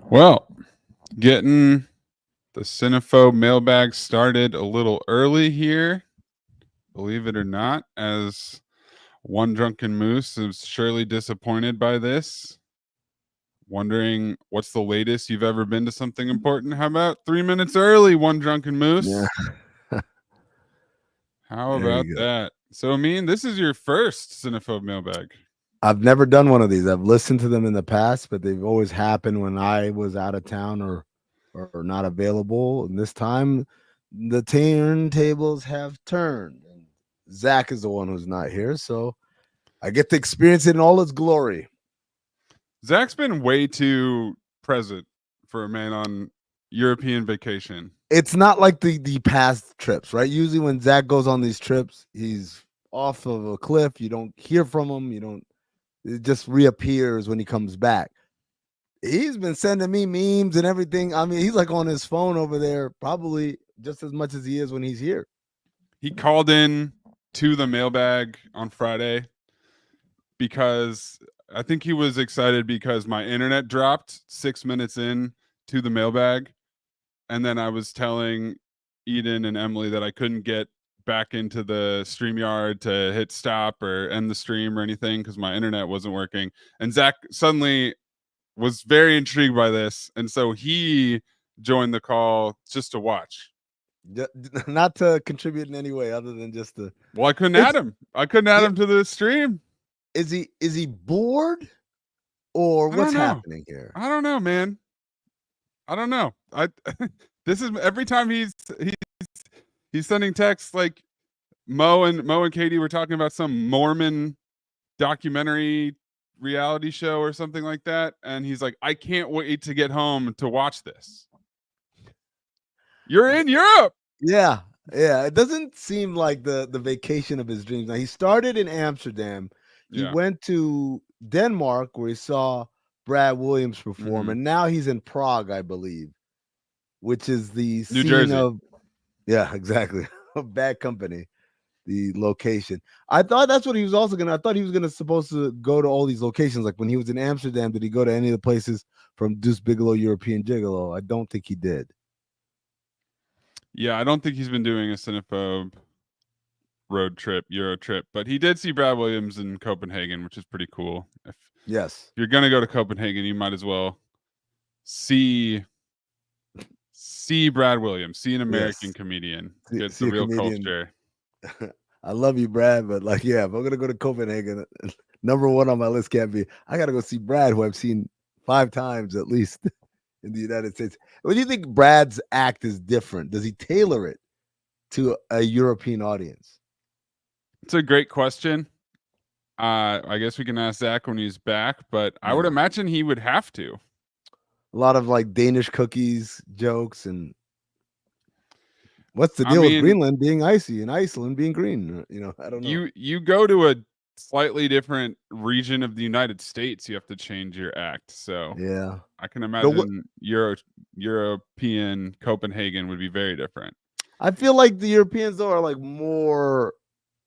Well, getting the Cinephobe mailbag started a little early here, believe it or not, as one drunken moose is surely disappointed by this. Wondering what's the latest you've ever been to something important? How about 3 minutes early, one drunken Yeah, moose? How there about you go. that? So, Amin, this is your first Cinephobe mailbag. I've never done one of these. I've listened to them in the past, but they've always happened when I was out of town or not available. And this time, the turntables have turned. And Zach is the one who's not here, so I get to experience it in all its glory. Zach's been way too present for a man on European vacation. It's not like the past trips, right? Usually, when Zach goes on these trips, he's off of a cliff. You don't hear from him. You don't. It just reappears when he comes back. He's been sending me memes and everything. I mean, he's like on his phone over there, probably just as much as he is when he's here. He called in to the mailbag on Friday because I think he was excited because my internet dropped 6 minutes in to the mailbag. And then I was telling Eden and Emily that I couldn't get back into the StreamYard to hit stop or end the stream or anything because my internet wasn't working. And Zach suddenly was very intrigued by this. And so he joined the call just to watch. Not to contribute in any way other than just to. Well, I couldn't It's add him. I couldn't add yeah. him to the stream. Is he bored or I what's don't know. happening here? I don't know, man. I don't know. I this is every time he's sending texts like Mo and Katie were talking about some Mormon documentary reality show or something like that, and he's like, I can't wait to get home to watch this. You're in Europe. Yeah, yeah. It doesn't seem like the vacation of his dreams. Now he started in Amsterdam. He Yeah. went to Denmark where he saw Brad Williams perform, Mm-hmm. and now he's in Prague, I believe, which is the New scene Jersey. of yeah, exactly. Bad Company, the location. I thought that's what he was also gonna. I thought he was gonna supposed to go to all these locations. Like when he was in Amsterdam, did he go to any of the places from Deuce Bigelow, European Gigolo? I don't think he did. Yeah, I don't think he's been doing a Cinephobe road trip, Euro trip, but he did see Brad Williams in Copenhagen, which is pretty cool. If Yes. you're gonna go to Copenhagen, you might as well see Brad Williams, see an American Yes. comedian, See, get the see a real comedian. culture. I love you, Brad, but like, yeah, if I'm gonna go to Copenhagen, number one on my list can't be. I gotta go see Brad, who I've seen 5 times at least in the United States. What do you think Brad's act is different? Does he tailor it to a European audience? It's a great question. I guess we can ask Zach when he's back, but I would Yeah. imagine he would have to. A lot of like Danish cookies jokes and what's the I deal with mean, Greenland being icy and Iceland being green? I don't know. you go to a slightly different region of the United States, you have to change your act. So Yeah. I can But what imagine European Copenhagen would be very different. I feel like the Europeans though are like more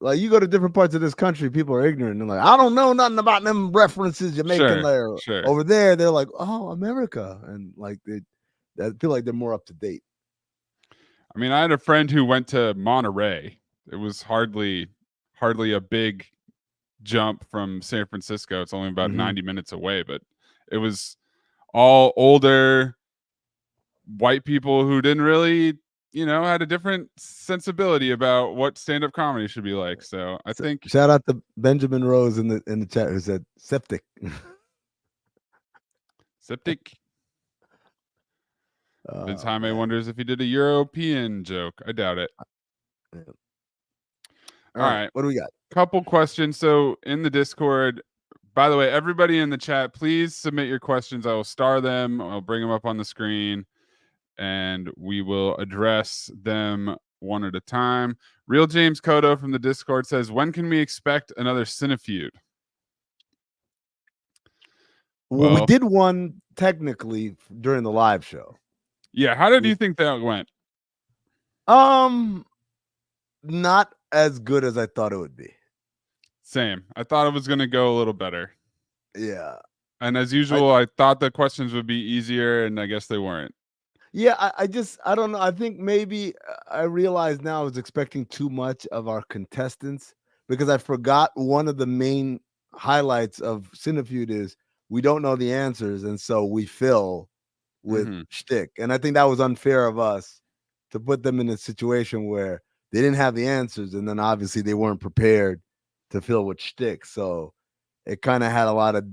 like you go to different parts of this country, people are ignorant and like, I don't know nothing about them references you're making Sure, there. sure. Over there, they're like, oh, America. And like I feel like they're more up to date. I mean, I had a friend who went to Monterey. It was hardly a big jump from San Francisco. It's only about Mm-hmm. 90 minutes away, but it was all older white people who didn't really, had a different sensibility about what stand-up comedy should be like. So I So, think shout out to Benjamin Rose in the chat who said septic. Septic Vince Oh Jaime man. wonders if he did a European joke. I doubt it. Yeah. All All right. right. What do we got? Couple questions. So in the Discord, by the way, everybody in the chat, please submit your questions. I will star them. I'll bring them up on the screen and we will address them one at a time. Real James Kodo from the Discord says, when can we expect another Cinefeud? Well, we Well, did one technically during the live show. yeah. How did you think that went? Um, not as good as I thought it would be. Same. I thought it was going to go a little better. Yeah. And as usual, I thought the questions would be easier, and I guess they weren't. Yeah, I don't know. I think maybe I realize now I was expecting too much of our contestants because I forgot one of the main highlights of Cinefeud is we don't know the answers, and so we fill with shtick. And I think that was unfair of us to put them in a situation where they didn't have the answers, and then obviously they weren't prepared to fill with shtick. So it kind of had a lot of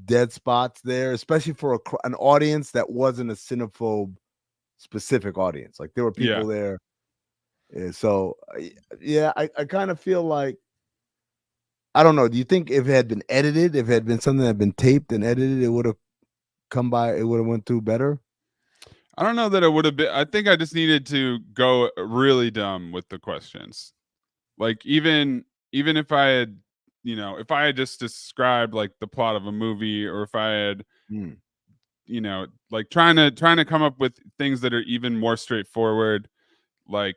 dead spots there, especially for an audience that wasn't a Cinephobe specific audience. Like there were people there. So yeah, I kind of feel like I don't know. Do you think if it had been edited, if it had been something that had been taped and edited, it would have come by, it would have went through better? I don't know that it would have been. I think I just needed to go really dumb with the questions. Like even if I had, if I had just described like the plot of a movie, or if I had, like trying to come up with things that are even more straightforward, like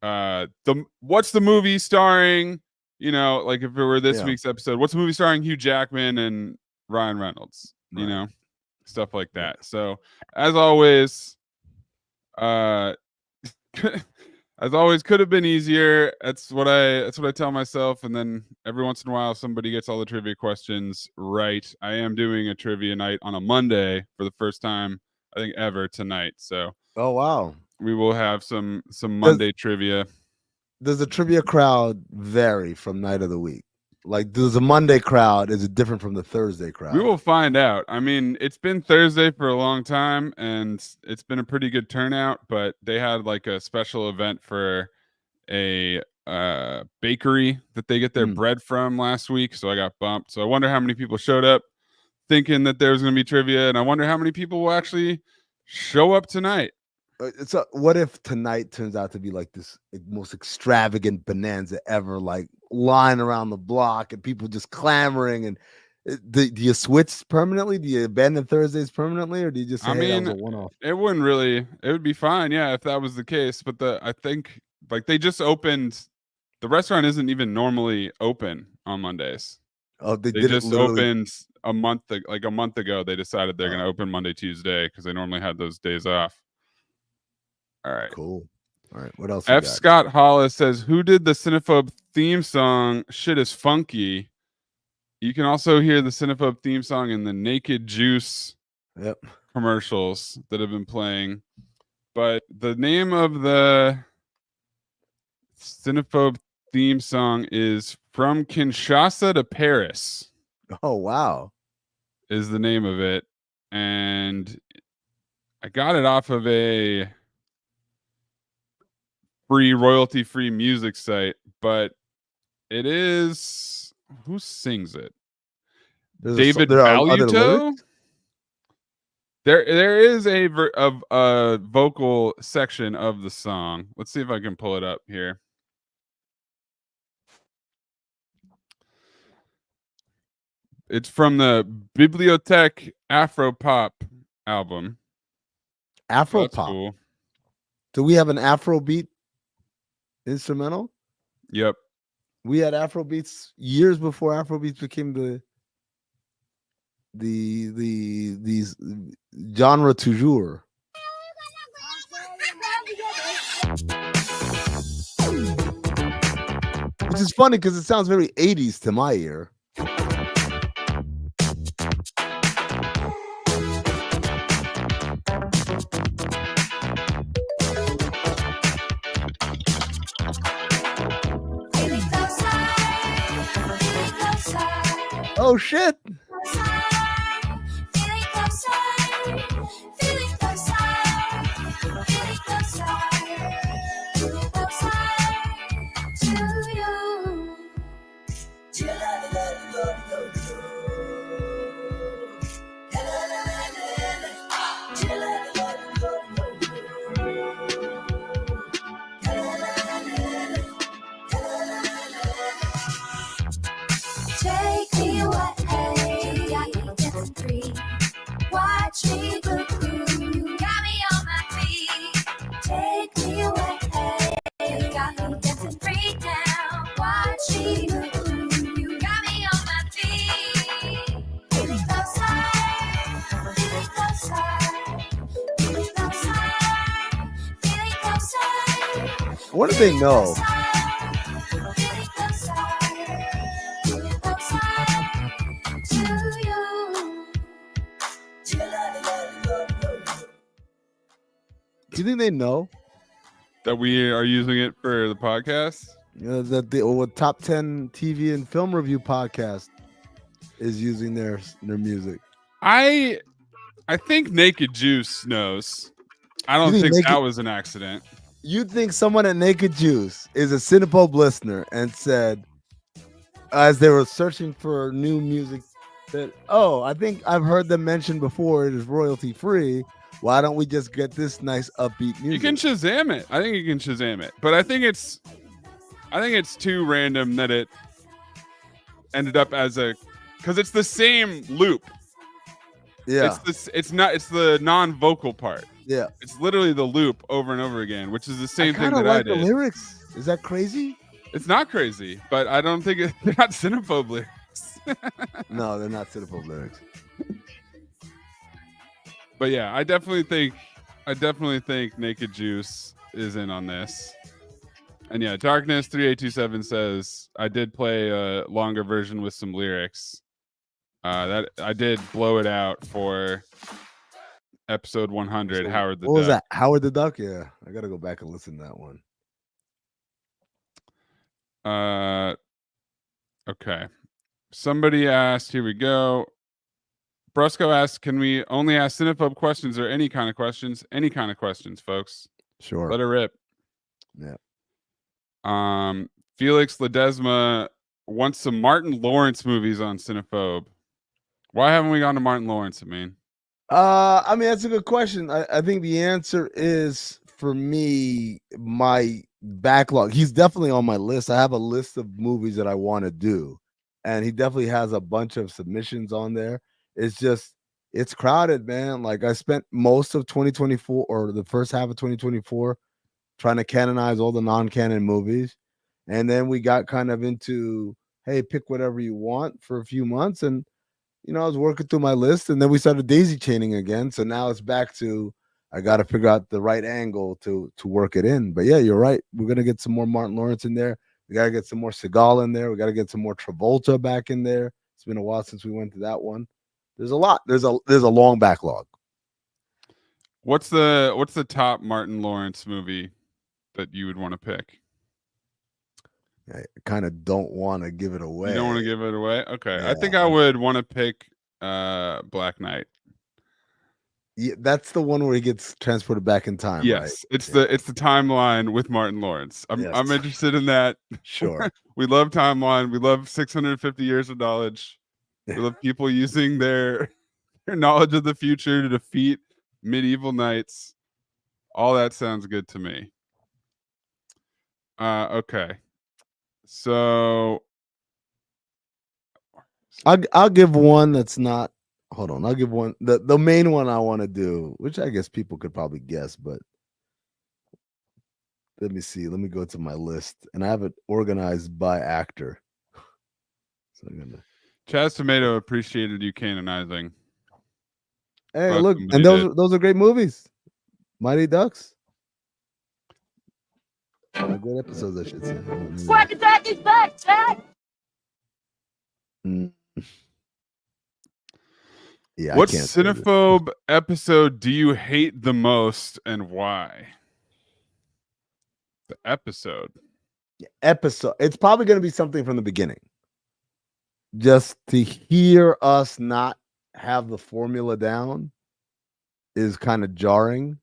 what's the movie starring, like if it were this week's episode, what's the movie starring Hugh Jackman and Ryan Reynolds, stuff like that. So as always, as always, could have been easier. That's what I tell myself. And then every once in a while, somebody gets all the trivia questions right. I am doing a trivia night on a Monday for the first time, I think, ever tonight. So, oh wow, we will have some Monday trivia. Does the trivia crowd vary from night of the week? Like, does the Monday crowd, is it different from the Thursday crowd? We will find out. I mean, it's been Thursday for a long time, and it's been a pretty good turnout, but they had like a special event for a bakery that they get their bread from last week, so I got bumped. So I wonder how many people showed up thinking that there was going to be trivia, and I wonder how many people will actually show up tonight. So what if tonight turns out to be like this most extravagant bonanza ever, like line around the block and people just clamoring? And do you switch permanently? Do you abandon Thursdays permanently, or do you just say, hey, that was a one-off? It wouldn't really, it would be fine, yeah, if that was the case. But I think like they just opened, the restaurant isn't even normally open on Mondays. Oh, they just opened a month ago. They decided they're going to open Monday, Tuesday, because they normally had those days off. All right. Cool. All right. What else? F. Scott Hollis says, who did the Cinephobe theme song, Shit is Funky? You can also hear the Cinephobe theme song in the Naked Juice commercials that have been playing. But the name of the Cinephobe theme song is From Kinshasa to Paris. Oh, wow. Is the name of it. And I got it off of a royalty-free music site, but it is, who sings it? David Baluto. There is a vocal section of the song. Let's see if I can pull it up here. It's from the Bibliothèque Afropop album. Afropop. That's cool. Do we have an Afrobeat instrumental? Yep. We had Afrobeats years before Afrobeats became these genre du jour. Which is funny because it sounds very 80s to my ear. Oh shit. Take me away. What do they know? Do you think they know that we are using it for the podcast? that the top 10 TV and film review podcast is using their music? I think Naked Juice knows. I don't think that was an accident. You think someone at Naked Juice is a Cinephobe listener and said, as they were searching for new music, that, oh, I think I've heard them mention before it is royalty free. Why don't we just get this nice upbeat music? You can Shazam it. I think you can Shazam it. But I think it's too random that it ended up as because it's the same loop. Yeah. It's the non-vocal part. Yeah. It's literally the loop over and over again, which is the same thing that I did. The lyrics. Is that crazy? It's not crazy, but I don't think they're not Cinephobe lyrics. No, they're not Cinephobe lyrics. But yeah, I definitely think Naked Juice is in on this. And yeah, Darkness 3827 says I did play a longer version with some lyrics. That I did blow it out for episode 100. Howard the Duck. What was that? Howard the Duck? Yeah, I gotta go back and listen to that one. Okay. Somebody asked. Here we go. Brusco asked, "Can we only ask Cinephobe questions or any kind of questions? Any kind of questions, folks. Sure. Let it rip." Yeah. Felix Ledesma wants some Martin Lawrence movies on Cinephobe. Why haven't we gone to Martin Lawrence? I mean, that's a good question. I think the answer is, for me, my backlog. He's definitely on my list. I have a list of movies that I want to do, and he definitely has a bunch of submissions on there. It's just, it's crowded, man. Like, I spent most of 2024 or the first half of 2024 trying to canonize all the non-canon movies. And then we got kind of into, hey, pick whatever you want for a few months. And, I was working through my list, and then we started daisy chaining again. So now it's back to, I got to figure out the right angle to work it in. But yeah, you're right. We're going to get some more Martin Lawrence in there. We got to get some more Seagal in there. We got to get some more Travolta back in there. It's been a while since we went to that one. There's a lot. There's a long backlog. What's the top Martin Lawrence movie that you would want to pick? I kind of don't want to give it away. You don't want to give it away? Okay. Yeah. I think I would want to pick Black Knight. Yeah, that's the one where he gets transported back in time. Yes, right? it's the timeline with Martin Lawrence. I'm interested in that. Sure. We love timeline. We love 650 years of knowledge. We love people using their knowledge of the future to defeat medieval knights. All that sounds good to me. Okay. So I'll give one that's not. Hold on, I'll give one. The main one I want to do, which I guess people could probably guess, but let me see. Let me go to my list, and I have it organized by actor. So I'm gonna. Chaz Tomato appreciated you canonizing. Hey, look, and those are great movies. Mighty Ducks. Good episodes, I should say. Quack Attack is back, Chad. Yeah. What Cinephobe episode do you hate the most, and why? The episode. It's probably going to be something from the beginning. Just to hear us not have the formula down is kind of jarring.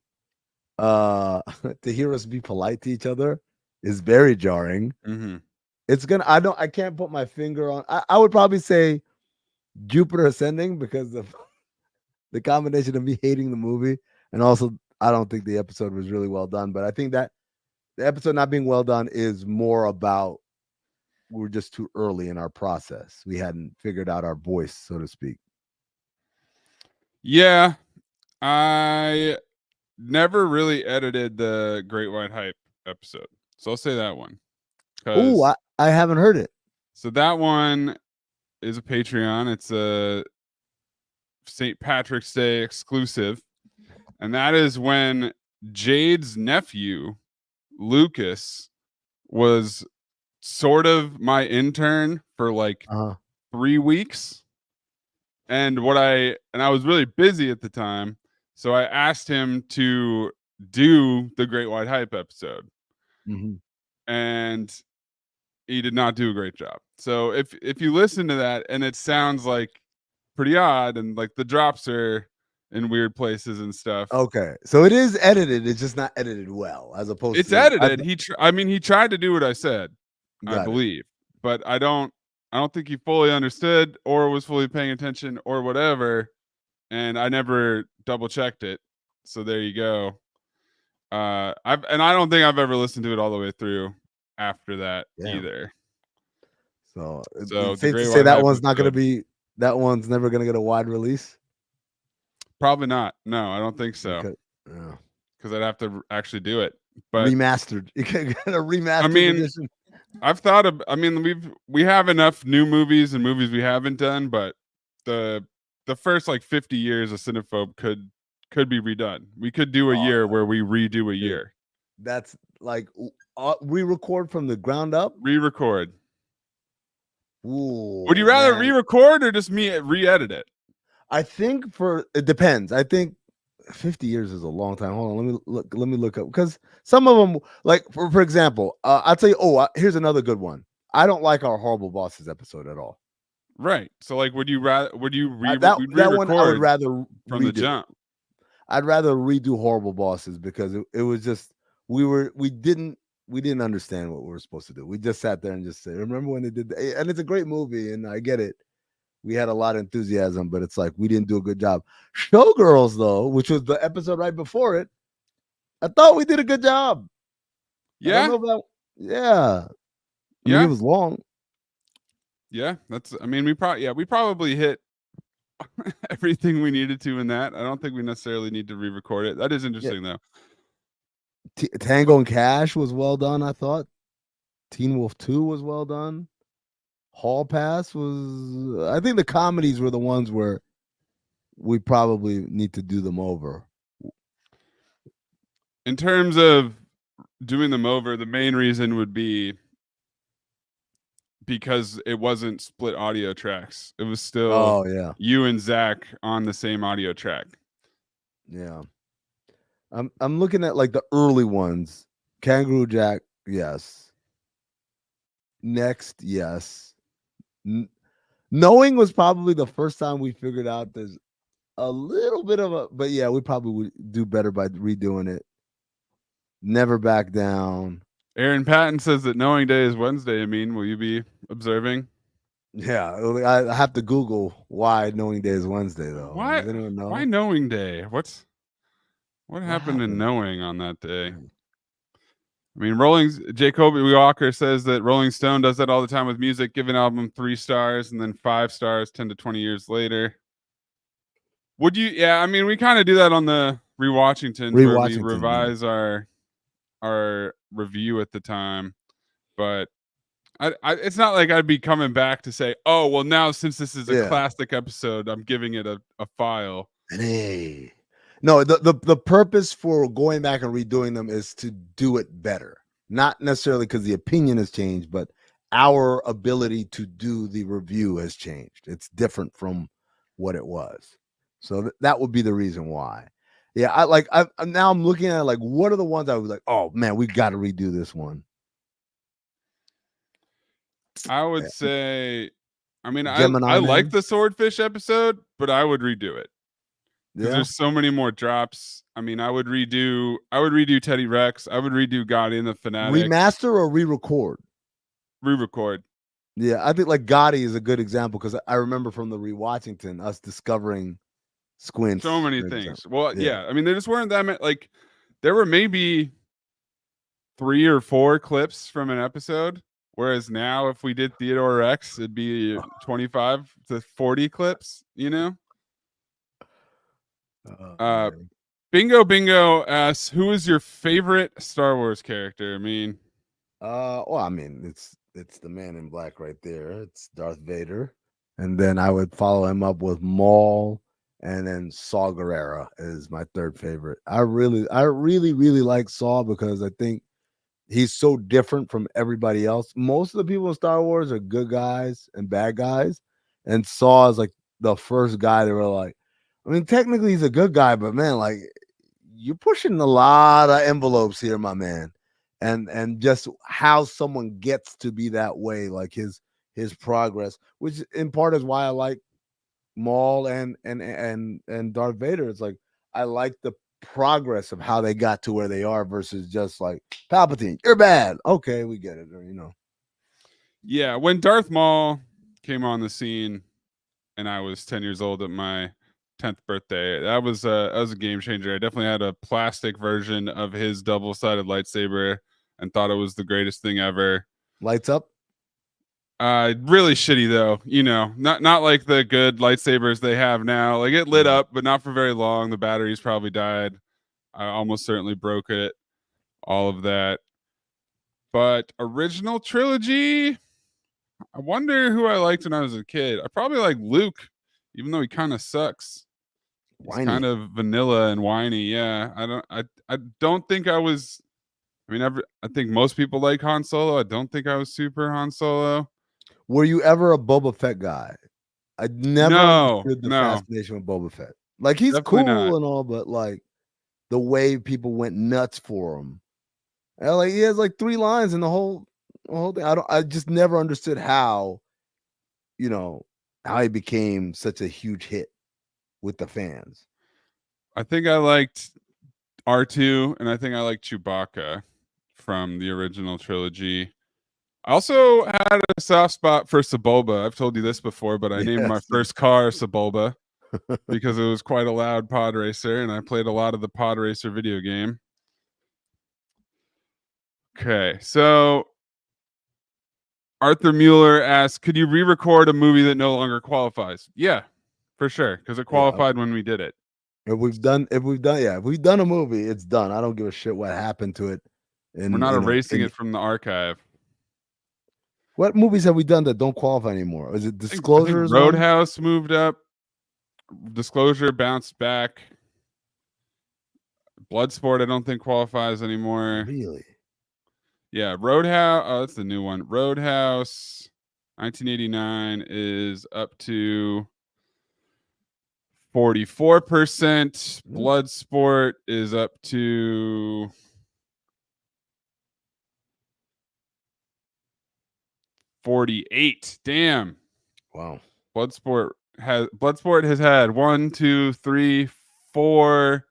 To hear us be polite to each other is very jarring. Mm-hmm. It's I can't put my finger on. I would probably say Jupiter Ascending, because of the combination of me hating the movie, and also I don't think the episode was really well done. But I think that the episode not being well done is more about we're just too early in our process. We hadn't figured out our voice, so to speak. Yeah, I never really edited the Great White Hype episode, so I'll say that one. Oh, I haven't heard it. So that one is a Patreon. It's a St. Patrick's Day exclusive, and that is when Jade's nephew Lucas was sort of my intern for like Uh-huh. 3 weeks. And I was really busy at the time. So I asked him to do the Great White Hype episode. Mm-hmm. And he did not do a great job. So if you listen to that and it sounds like pretty odd and like the drops are in weird places and stuff. Okay, so it is edited. It's just not edited well, as opposed It's to. edited. I mean, he tried to do what I said, I Got it. believe, but I don't think he fully understood or was fully paying attention or whatever. And I never double checked it. So there you go. I don't think I've ever listened to it all the way through after that either. So So it's the safe to Great say White that Hype one's not going to episode, be. That one's never going to get a wide release. probably not. No, I don't think so. Yeah. Because I'd have to actually do it. But Remastered. You can get a remastered I mean, edition. I've thought of. I mean, we have enough new movies and movies we haven't done, but the first like 50 years of Cinephobe could be redone. We could do a year where we redo a year. That's like re-record from the ground up. Re-record. Ooh, Would you rather man. re-record or just me re-edit it? I think it depends. I think 50 years is a long time. Hold on, let me look up, because some of them, like for example, I'll tell you. Here's another good one. I don't like our Horrible Bosses episode at all. Right. So like, would you that one I would rather from the jump? I'd rather redo Horrible Bosses because it was just we didn't understand what we were supposed to do. We just sat there and just said, remember when they did that? And it's a great movie, and I get it. We had a lot of enthusiasm, but it's like we didn't do a good job. Showgirls, though, which was the episode right before it, I thought we did a good job. Yeah. I don't know I mean, it was long. Yeah, I mean, we probably hit everything we needed to in that. I don't think we necessarily need to re-record it. That is interesting, though. Tango and Cash was well done, I thought. Teen Wolf 2 was well done. Hall Pass was, I think the comedies were the ones where we probably need to do them over. In terms of doing them over, the main reason would be because it wasn't split audio tracks. It was still you and Zach on the same audio track. Yeah. I'm looking at like the early ones. Kangaroo Jack, yes. Next, yes. Knowing was probably the first time we figured out there's a little bit of but yeah, we probably would do better by redoing it. Never Back Down. Aaron Patton says that Knowing Day is Wednesday. Amin, will you be observing? Yeah, I have to Google why Knowing Day is Wednesday, though. Why? Does anyone know? Why Knowing Day? What happened in Knowing on that day? I mean, Jacoby Walker says that Rolling Stone does that all the time with music, give an album 3 stars and then 5 stars 10 to 20 years later. Would you? Yeah, I mean, we kind of do that on the Rewatchingtons where we revise our review at the time, but it's not like I'd be coming back to say, oh, well, now since this is a classic episode, I'm giving it a file. Hey. No, the purpose for going back and redoing them is to do it better. Not necessarily because the opinion has changed, but our ability to do the review has changed. It's different from what it was. So that would be the reason why. Yeah, I'm looking at like, what are the ones I was like, oh man, we got to redo this one. I would say, I mean, I like the Swordfish episode, but I would redo it. Because there's so many more drops. I mean, I would redo Teddy Rex. I would redo Gotti and the Fanatic. Remaster or re-record? Re-record. Yeah, I think like Gotti is a good example because I remember from the Rewatchington us discovering Squints. So many things. Well, yeah. I mean, there just weren't that many. Like, there were maybe 3 or 4 clips from an episode. Whereas now, if we did Theodore Rex, it'd be 25 to 40 clips, you know? Bingo asks, who is your favorite Star Wars character? I mean, it's the Man in Black right there. It's Darth Vader, and then I would follow him up with Maul, and then Saw Gerrera is my third favorite. I really like Saw because I think he's so different from everybody else. Most of the people in Star Wars are good guys and bad guys, and Saw is like the first guy that were like, I mean, technically he's a good guy, but man, like you're pushing a lot of envelopes here, my man. And just how someone gets to be that way, like his progress, which in part is why I like Maul and Darth Vader. It's like I like the progress of how they got to where they are versus just like Palpatine, you're bad. Okay, we get it. Or, you know. Yeah, when Darth Maul came on the scene and I was 10 years old at my 10th birthday, that was a game changer. I definitely had a plastic version of his double-sided lightsaber and thought it was the greatest thing ever. Lights up. Really shitty though, you know, not like the good lightsabers they have now. Like it lit up, but not for very long. The batteries probably died. I almost certainly broke it. All of that. But original trilogy, I wonder who I liked when I was a kid. I probably like Luke, even though he kind of sucks. He's Whiny. kind of vanilla and whiny. Yeah, I don't think I was. I mean, I think most people like Han Solo. I don't think I was super Han Solo. Were you ever a Boba Fett guy? I never understood the No, fascination with Boba Fett. Like he's definitely cool not. and all, but like the way people went nuts for him. And like he has like 3 lines in the whole thing. I just never understood how, you know, how he became such a huge hit with the fans. I think I liked R2, and I think I liked Chewbacca from the original trilogy. I also had a soft spot for Sebulba. I've told you this before, but I named my Yes. first car Sebulba because it was quite a loud pod racer, and I played a lot of the pod racer video game. Okay, so Arthur Mueller asks, could you re-record a movie that no longer qualifies? Yeah, for sure, because it qualified when we did it. If we've done a movie, it's done. I don't give a shit what happened to it. We're not erasing it from the archive. What movies have we done that don't qualify anymore? Is it I think Disclosures? Roadhouse moved up. Disclosure bounced back. Bloodsport, I don't think qualifies anymore. Really? Yeah, Roadhouse. Oh, that's the new one. Roadhouse, 1989 is up to 44%. Bloodsport is up to 48. Damn. Wow. Bloodsport has had 1, 2, 3, 4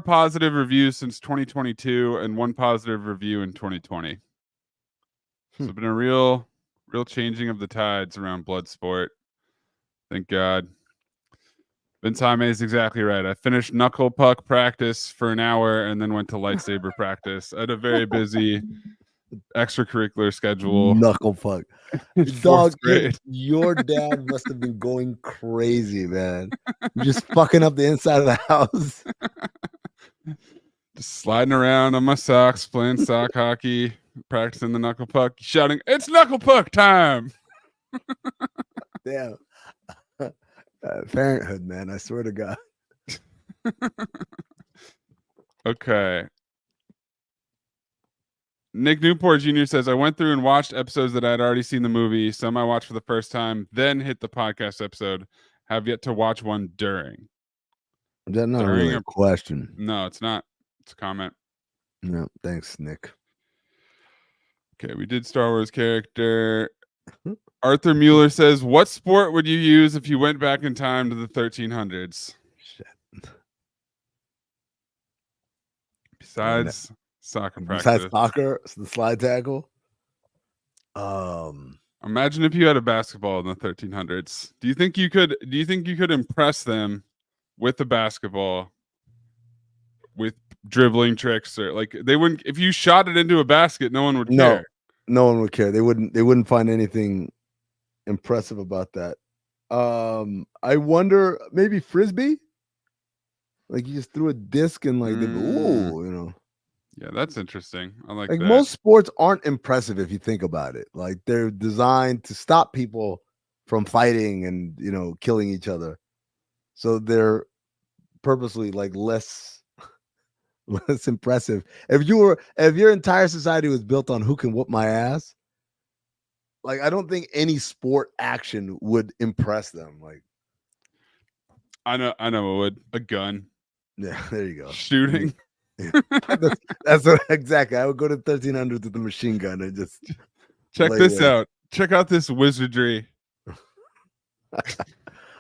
positive reviews since 2022 and 1 positive review in 2020. So it's been a real changing of the tides around Bloodsport. Thank God. Vince Jaime is exactly right. I finished knuckle puck practice for an hour and then went to lightsaber practice. I had a very busy extracurricular schedule. Knuckle puck. Dog, your dad must have been going crazy, man. You're just fucking up the inside of the house. Just sliding around on my socks, playing sock hockey, practicing the knuckle puck, shouting, "It's knuckle puck time!" Damn. Parenthood, man. I swear to God. Okay. Nick Newport Jr. says, I went through and watched episodes that I had already seen the movie. Some I watched for the first time, then hit the podcast episode. Have yet to watch one during. That's not really a question. No, it's not. It's a comment. No, thanks, Nick. Okay, we did Star Wars character. Arthur Mueller says, what sport would you use if you went back in time to the 1300s? Shit. Besides soccer practice. Besides soccer, the slide tackle. Imagine if you had a basketball in the 1300s. Do you think you could impress them with the basketball with dribbling tricks, or like they wouldn't, if you shot it into a basket, no one would care. No one would care. They wouldn't find anything impressive about that. I wonder, maybe frisbee? Like you just threw a disc and like they go, ooh, you know. Yeah, that's interesting. I like that. Most sports aren't impressive if you think about it. Like they're designed to stop people from fighting and, you know, killing each other. So they're purposely like less That's impressive. If your entire society was built on who can whoop my ass, like I don't think any sport action would impress them. Like, I know it would. A gun. yeah, there you go. Shooting. That's what exactly. I would go to 1300 with the machine gun and just Check lay this there. out. Check out this wizardry.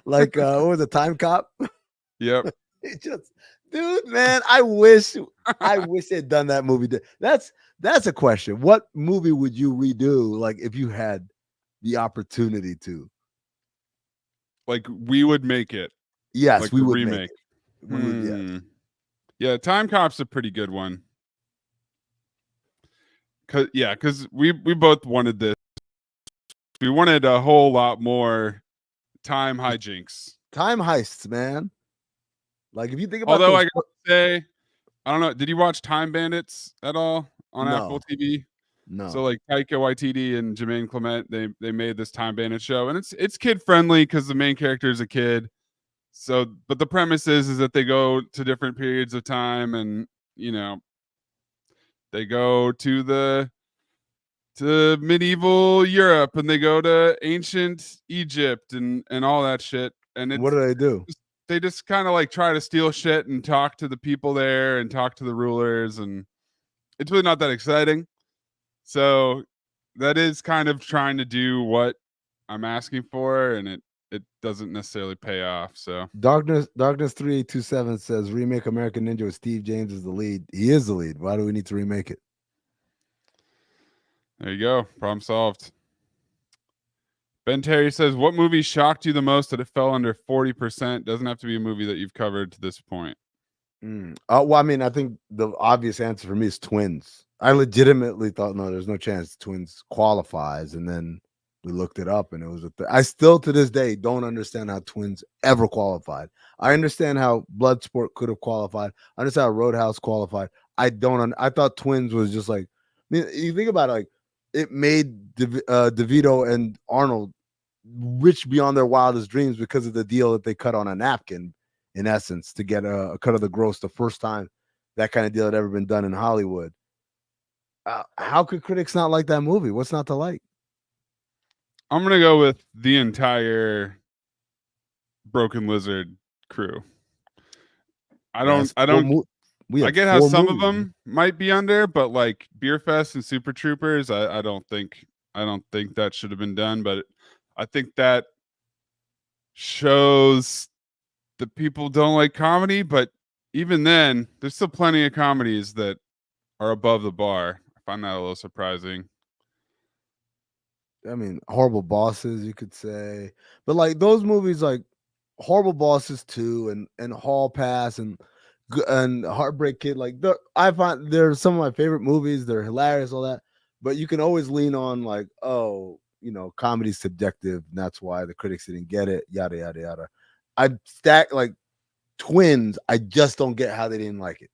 Like what was it, Time Cop? Yep. It just, dude, man, I wish they'd done that movie. That's a question. What movie would you redo, like if you had the opportunity to? Like we would make it. Yes, like we the would remake. make it. We would, yes. Yeah, Time Cop's a pretty good one. Cause we both wanted this. We wanted a whole lot more time hijinks. Time heists, man. Like if you think about Although those, I gotta say, I don't know. Did you watch Time Bandits at all on Apple TV? No. So like Taika Waititi and Jermaine Clement, they made this Time Bandit show, and it's kid friendly because the main character is a kid. So, but the premise is that they go to different periods of time, and you know, they go to medieval Europe, and they go to ancient Egypt, and all that shit. And what do they do? They just kind of like try to steal shit and talk to the people there and talk to the rulers, and it's really not that exciting. So that is kind of trying to do what I'm asking for, and it doesn't necessarily pay off. So Darkness 3827 says remake American Ninja with Steve James as the lead. He is the lead. Why do we need to remake it? there you go. Problem solved. Ben Terry says, what movie shocked you the most that it fell under 40%? Doesn't have to be a movie that you've covered to this point. Well, I mean, I think the obvious answer for me is Twins. I legitimately thought, no, there's no chance Twins qualifies. And then we looked it up and it was I still to this day don't understand how Twins ever qualified. I understand how Bloodsport could have qualified. I understand how Roadhouse qualified. I thought Twins was just like, I mean, you think about it, like it made DeVito and Arnold rich beyond their wildest dreams because of the deal that they cut on a napkin, in essence, to get a cut of the gross the first time that kind of deal had ever been done in Hollywood. How could critics not like that movie? What's not to like? I'm gonna go with the entire Broken Lizard crew. I get how some of them might be under, but like Beer Fest and Super Troopers, I don't think that should have been done. But I think that shows that people don't like comedy. But even then, there's still plenty of comedies that are above the bar. I find that a little surprising. I mean, Horrible Bosses, you could say, but like those movies, like Horrible Bosses 2 and Hall Pass and Heartbreak Kid, like I find they're some of my favorite movies. They're hilarious, all that, but you can always lean on like, oh, you know, comedy's subjective, and that's why the critics didn't get it. Yada yada yada. I stack like Twins. I just don't get how they didn't like it.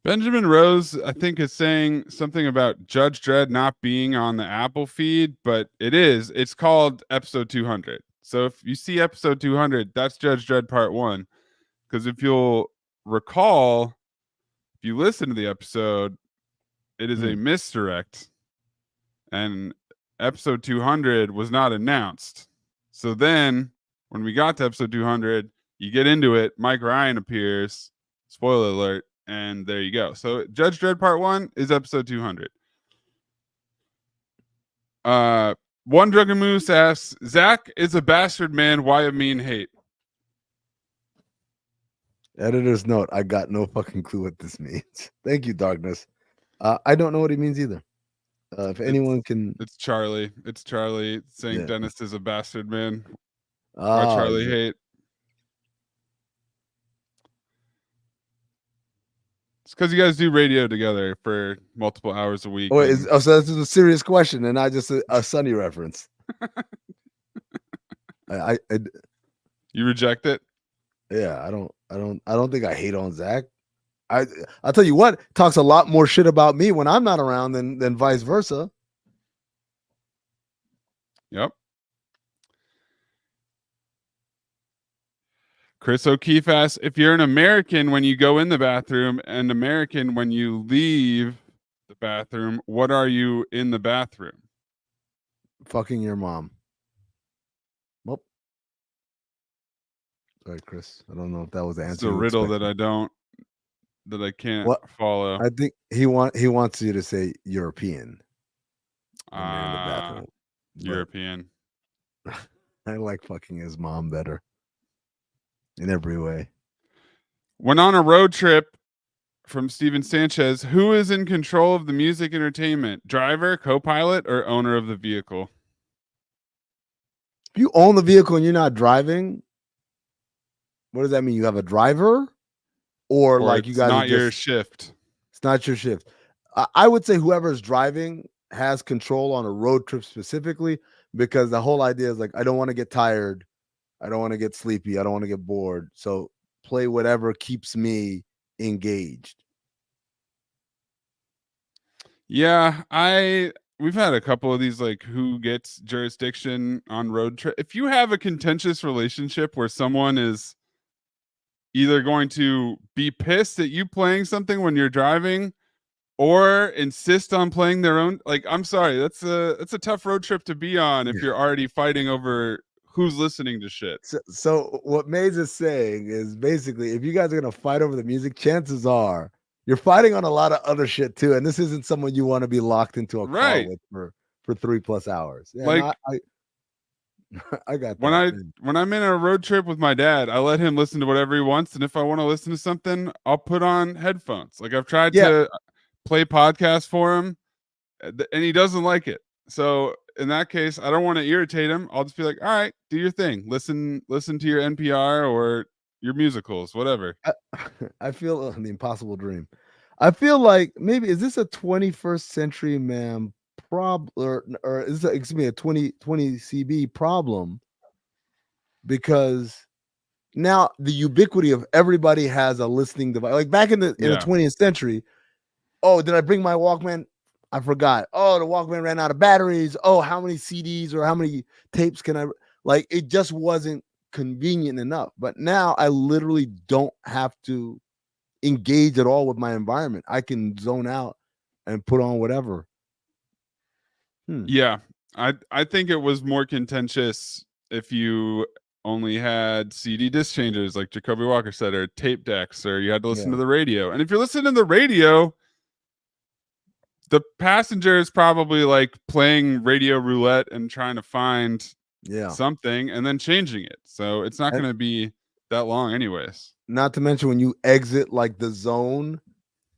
Benjamin Rose, I think, is saying something about Judge Dredd not being on the Apple feed, but it is. It's called episode 200. So if you see episode 200, that's Judge Dredd part 1. Because if you'll recall, if you listen to the episode, it is a misdirect. And episode 200 was not announced. So then when we got to episode 200, you get into it, Mike Ryan appears, spoiler alert, and there you go. So Judge Dredd part 1 is episode 200. One Drunken Moose asks, Zach is a bastard man. Why a mean hate? Editor's note, I got no fucking clue what this means. Thank you, Darkness. I don't know what he means either. If anyone can... It's Charlie. It's Charlie saying Dennis is a bastard man. Why Charlie hate? It's because you guys do radio together for multiple hours a week. So this is a serious question and not just a Sunny reference. You reject it? Yeah, I don't think I hate on Zach. I'll tell you what, talks a lot more shit about me when I'm not around than vice versa. Yep. Chris O'Keefe asks, if you're an American when you go in the bathroom and American when you leave the bathroom, what are you in the bathroom? Fucking your mom. Well, sorry, Chris. I don't know if that was the It's answer a you riddle expected. that I can't What? follow. I think he wants you to say European when you're in the Ah, bathroom. But European. I like fucking his mom better in every way. When on a road trip, from Steven Sanchez, who is in control of the music entertainment? Driver, co-pilot, or owner of the vehicle? If you own the vehicle and you're not driving, what does that mean? You have a driver, or like you it's guys are not your just shift. it's not your shift. I would say whoever's driving has control on a road trip specifically, because the whole idea is like, I don't want to get tired, I don't want to get sleepy, I don't want to get bored. So play whatever keeps me engaged. Yeah, we've had a couple of these like who gets jurisdiction on road trip. If you have a contentious relationship where someone is either going to be pissed at you playing something when you're driving or insist on playing their own, like, I'm sorry, that's a tough road trip to be on if you're already fighting over who's listening to shit. So what Maze is saying is basically, if you guys are gonna fight over the music, chances are you're fighting on a lot of other shit too, and this isn't someone you want to be locked into a car Right. with for 3+ hours. Yeah, Like, no, I got when that. when I'm in a road trip with my dad, I let him listen to whatever he wants, and if I want to listen to something, I'll put on headphones. Like, I've tried Yeah, to play podcasts for him, and he doesn't like it. So in that case, I don't want to irritate him. I'll just be like, all right, do your thing. Listen to your NPR or your musicals, whatever. I feel the impossible dream. I feel like maybe, is this a 21st century man problem, or is this excuse me, a 2020 CB problem? Because now the ubiquity of everybody has a listening device. Like back in the Yeah. 20th century, oh, did I bring my Walkman? I forgot. Oh, the Walkman ran out of batteries. Oh, how many CDs or how many tapes can I, like, it just wasn't convenient enough. But now I literally don't have to engage at all with my environment. I can zone out and put on whatever. Yeah. I think it was more contentious if you only had CD disc changers, like Jacoby Walker said, or tape decks, or you had to listen Yeah. to the radio. And if you're listening to the radio, the passenger is probably like playing radio roulette and trying to find Yeah. something and then changing it. So it's not And going to be that long anyways. not to mention when you exit like the zone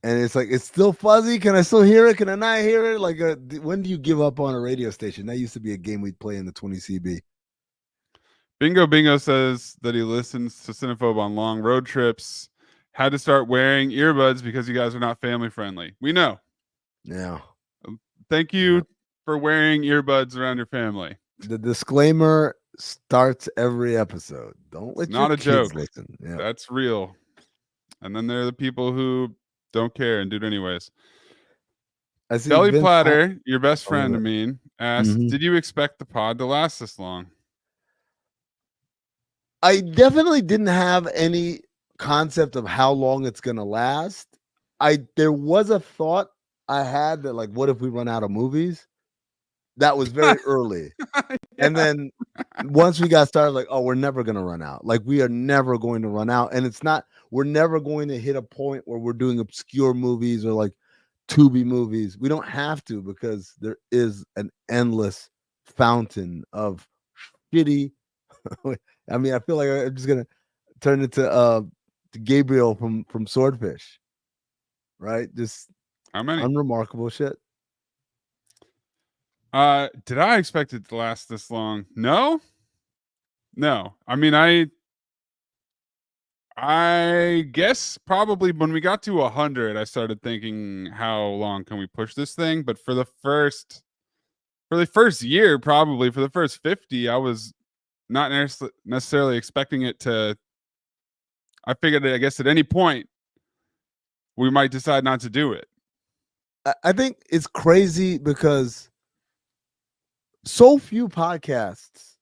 and it's like, it's still fuzzy. Can I still hear it? Can I not hear it? Like, when do you give up on a radio station? That used to be a game we'd play in the 20 CB. Bingo says that he listens to Cinephobe on long road trips. Had to start wearing earbuds because you guys are not family friendly. We know. Yeah. Thank you for wearing earbuds around your family. The disclaimer starts every episode. Don't let not your a kids joke. listen. Yeah. That's real. And then there are the people who don't care and do it anyways. I see Belly Vince Platter, your best Oh, friend, yeah. Amin, asked, Mhm. did you expect the pod to last this long? I definitely didn't have any concept of how long it's gonna last. There was a thought I had that, like, what if we run out of movies? That was very early. And then once we got started, like, oh, we're never gonna run out. Like, we are never going to run out. And it's not, we're never going to hit a point where we're doing obscure movies or like Tubi movies. We don't have to, because there is an endless fountain of shitty. I mean, I feel like I'm just gonna turn into to Gabriel from Swordfish, right? Just How many? unremarkable shit. Did I expect it to last this long? No. I mean, I guess probably when we got to 100, I started thinking, how long can we push this thing? But for the first year, probably for the first 50, I was not necessarily expecting it to. I figured, I guess, at any point we might decide not to do it. I think it's crazy because so few podcasts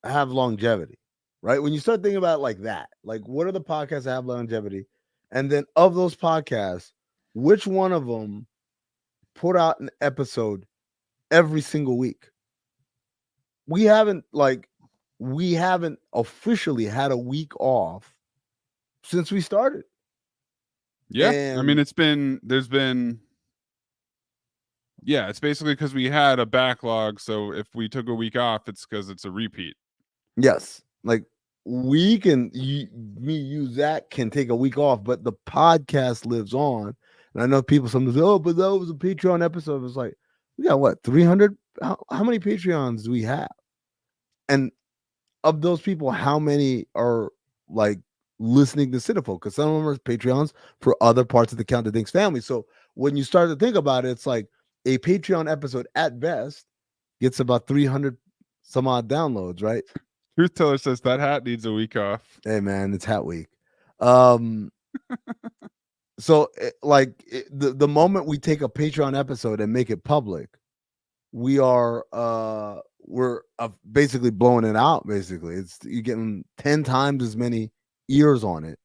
have longevity, right? When you start thinking about it like that, like what are the podcasts that have longevity? And then of those podcasts, which one of them put out an episode every single week? We haven't officially had a week off since we started. Yeah. I mean, And it's basically because we had a backlog. So if we took a week off, it's because it's a repeat. yes, like we can you Zach can take a week off, but the podcast lives on. And I know people sometimes say, oh, but that was a Patreon episode. It's like we got what 300? How many Patreons do we have? And of those people, how many are like listening to Cinephobe? Because some of them are Patreons for other parts of the Count the Dinks family. So when you start to think about it, it's like a Patreon episode at best gets about 300 some odd downloads, right? Truth Teller says that hat needs a week off. Hey man, it's hat week. So the moment we take a Patreon episode and make it public, we're basically blowing it out. Basically, it's you're getting 10 times as many ears on it.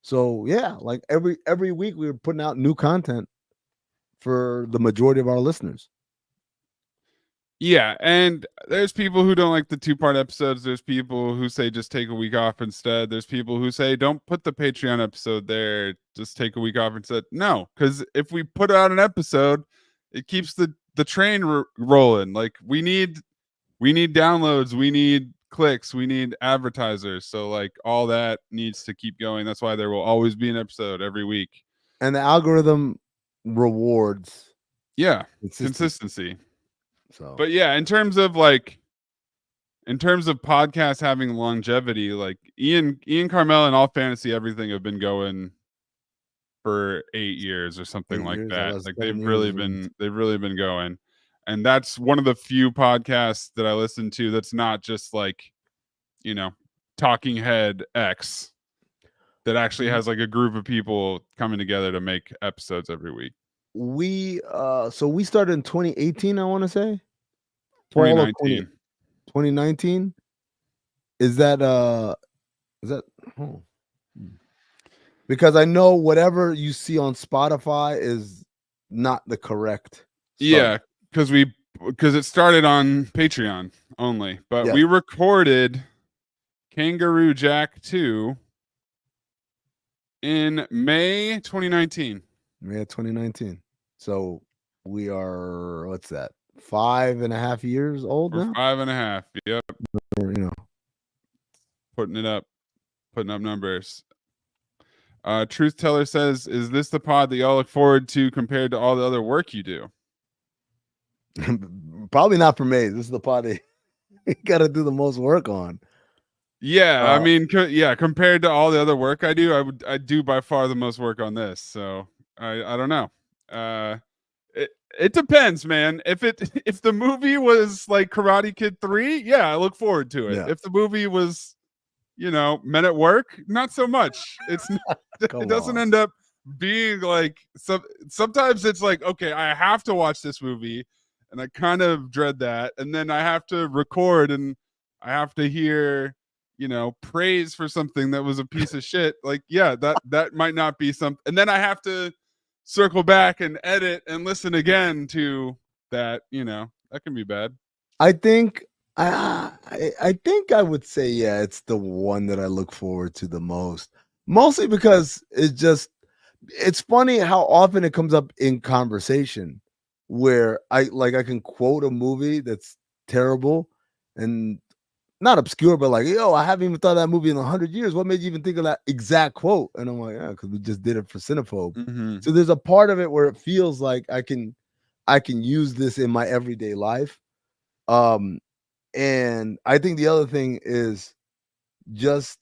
So yeah, like every week we're putting out new content for the majority of our listeners. Yeah, and there's people who don't like the 2-part episodes. There's people who say just take a week off instead. There's people who say don't put the Patreon episode there, just take a week off instead. No, because if we put out an episode, it keeps the train rolling. Like we need downloads, we need clicks, we need advertisers. So like all that needs to keep going. That's why there will always be an episode every week. And the algorithm rewards consistency. So, but yeah, in terms of podcasts having longevity, like Ian Carmel and All Fantasy Everything have been going for 8 years or something like that. Like they've really been going. And that's one of the few podcasts that I listen to that's not just like, Talking Head X, that actually has like a group of people coming together to make episodes every week. We started in 2018, I want to say. Fall of 2019. Is that oh. Because I know whatever you see on Spotify is not the correct start. Yeah, because it started on Patreon only, but we recorded Kangaroo Jack 2 in May 2019. May 2019. So we are, what's that, 5.5 years old now? 5.5. Yep. Or, putting up numbers. Truth Teller says, is this the pod that y'all look forward to compared to all the other work you do? Probably not for me. This is the pod that you got to do the most work on. Yeah, I mean, compared to all the other work I do, I do by far the most work on this. So I don't know. It depends, man. If the movie was like Karate Kid 3, yeah, I look forward to it. Yeah. If the movie was, Men at Work, not so much. It's it doesn't end up being like sometimes it's like, okay, I have to watch this movie and I kind of dread that, and then I have to record and I have to hear praise for something that was a piece of shit. Like, yeah, that might not be something, and then I have to circle back and edit and listen again to that. That can be bad. I think I think I would say, yeah, it's the one that I look forward to the most. Mostly because it's funny how often it comes up in conversation where I can quote a movie that's terrible and not obscure, but like, yo, I haven't even thought of that movie in 100 years. What made you even think of that exact quote? And I'm like, yeah, because we just did it for Cinephobe. Mm-hmm. So there's a part of it where it feels like I can use this in my everyday life. And I think the other thing is just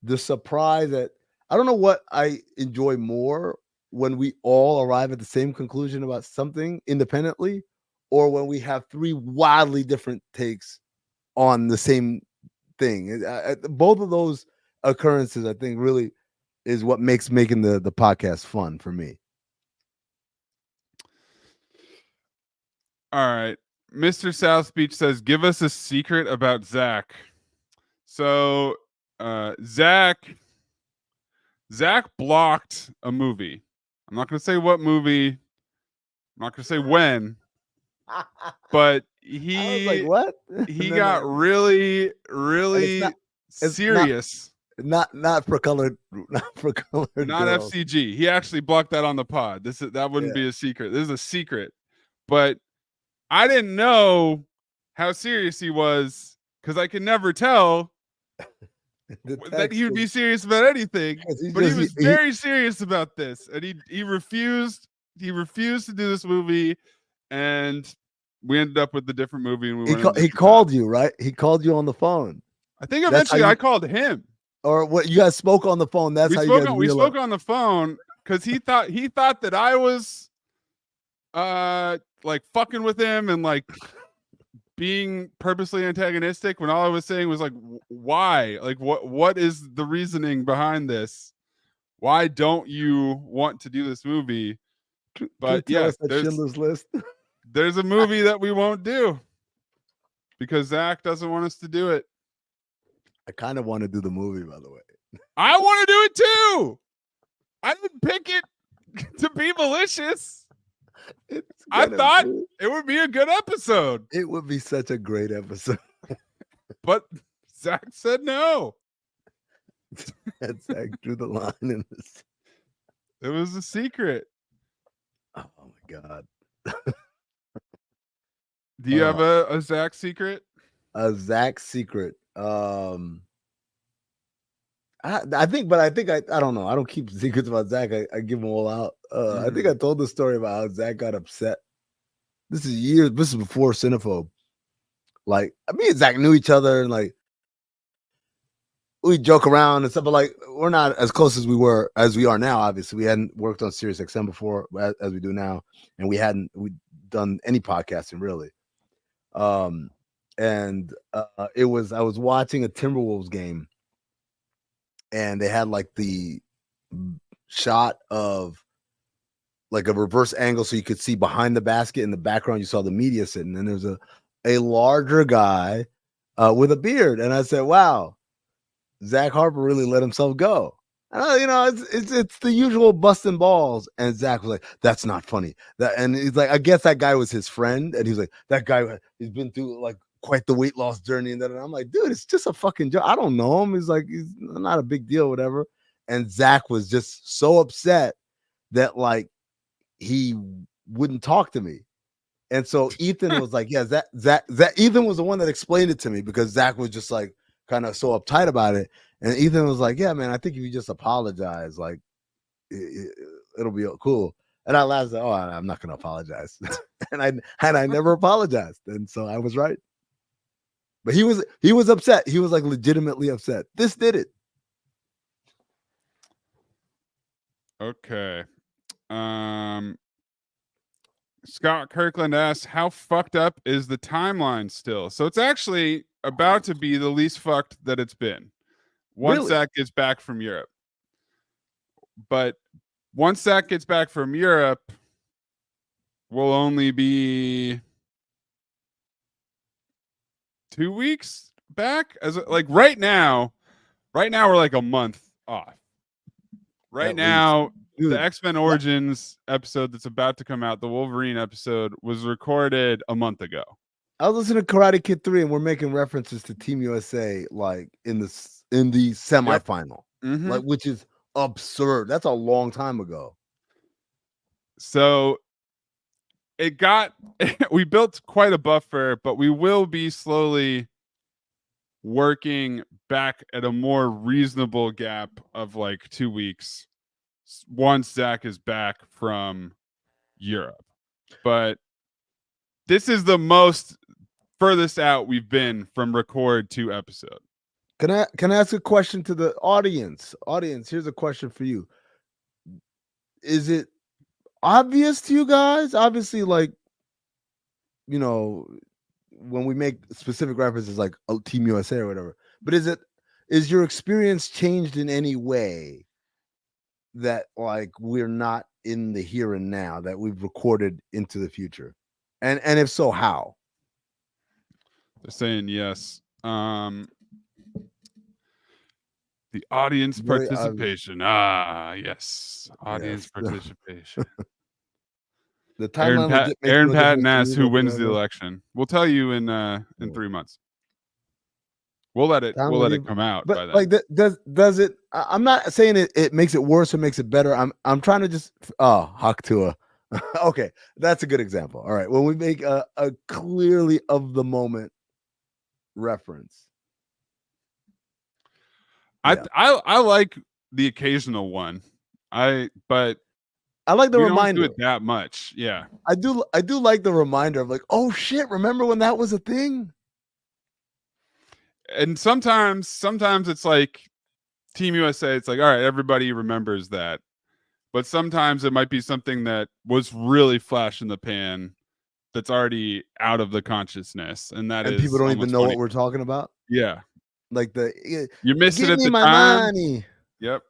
the surprise that I don't know what I enjoy more, when we all arrive at the same conclusion about something independently, or when we have 3 wildly different takes on the same thing. Both of those occurrences, I think, really is what makes making the podcast fun for me. All right. Mr. South Beach says, give us a secret about Zach. So Zach blocked a movie. I'm not going to say what movie. I'm not going to say when, but I was like, what? he And then got really it's not serious. not for colored Not girls. FCG. He actually blocked that on the pod. That wouldn't be a secret. This is a secret. But I didn't know how serious he was because I could never tell that he would be serious about anything. But he was very serious about this, and he refused. He refused to do this movie, and we ended up with a different movie. And he called you, right? He called you on the phone. I think eventually I called him. Or what? You guys spoke on the phone. That's how you guys we spoke on the phone because he thought that I was like fucking with him and like being purposely antagonistic when all I was saying was like, why? Like what is the reasoning behind this? Why don't you want to do this movie? But yeah, Schindler's List. There's a movie that we won't do because Zach doesn't want us to do it. I kind of want to do the movie, by the way. I want to do it too. I didn't pick it to be malicious. I thought it would be a good episode. It would be such a great episode. But Zach said no. Zach drew the line in this. It was a secret. Oh my God. Do you have a Zach secret? A Zach secret. I think I don't know. I don't keep secrets about Zach. I give them all out. I think I told the story about how Zach got upset. This is before Cinephobe. Like, me and Zach knew each other and like we joke around and stuff, but like we're not as close as we are now. Obviously, we hadn't worked on Sirius XM before as we do now, and we'd done any podcasting really. And I was watching a Timberwolves game, and they had like the shot of like a reverse angle so you could see behind the basket. In the background you saw the media sitting, and there's a larger guy with a beard, and I said, wow, Zach Harper really let himself go. And it's the usual busting balls. And Zach was like, that's not funny. And he's like, I guess that guy was his friend, and he's like, that guy, he's been through like quite the weight loss journey. And I'm like, dude, it's just a fucking joke. I don't know him. He's like, he's not a big deal, whatever. And Zach was just so upset that like he wouldn't talk to me. And so Ethan was like, yeah, Zach Ethan was the one that explained it to me because Zach was just like kind of so uptight about it. And Ethan was like, yeah, man, I think if you just apologize, like it'll be cool. And I laughed, like, oh, I'm not going to apologize. and I never apologized. And so I was right. But he was upset. He was like legitimately upset. This did it. Okay. Scott Kirkland asks, how fucked up is the timeline still? So it's actually about to be the least fucked that it's been once Zach gets back from Europe. But once Zach gets back from Europe, we'll only be 2 weeks back. As like right now we're like a month off. Right now, the X-Men Origins episode that's about to come out, the Wolverine episode, was recorded a month ago. I was listening to Karate Kid 3, and we're making references to Team USA like in the semifinal, like, which is absurd. That's a long time ago. So we built quite a buffer, but we will be slowly working back at a more reasonable gap of like 2 weeks once Zach is back from Europe. But this is the most furthest out we've been from record to episode. Can I ask a question to the audience? Audience, here's a question for you. Is it obvious to you guys? Obviously, like, you know, when we make specific references like Team USA or whatever, but is your experience changed in any way that like we're not in the here and now, that we've recorded into the future? And if so, how? They're saying yes. The audience Very participation. Yes. Audience yes. participation. The timeline legit makes Aaron no Patton difference to asks me who wins the whatsoever. election. We'll tell you in 3 months. We'll let it come out But by then. like, does it? I'm not saying it makes it worse or makes it better. I'm trying to just Haktua. Okay, that's a good example. All right, when we make a clearly of the moment reference. Yeah. I like the occasional one. But I like the we don't do reminder. it that much. Yeah. I do like the reminder of like, oh shit, remember when that was a thing? And sometimes it's like Team USA, it's like, all right, everybody remembers that. But sometimes it might be something that was really flash in the pan that's already out of the consciousness. And that And people is don't even almost know funny. what we're talking about. Yeah. Like You miss it give at me the my time. money. Yep.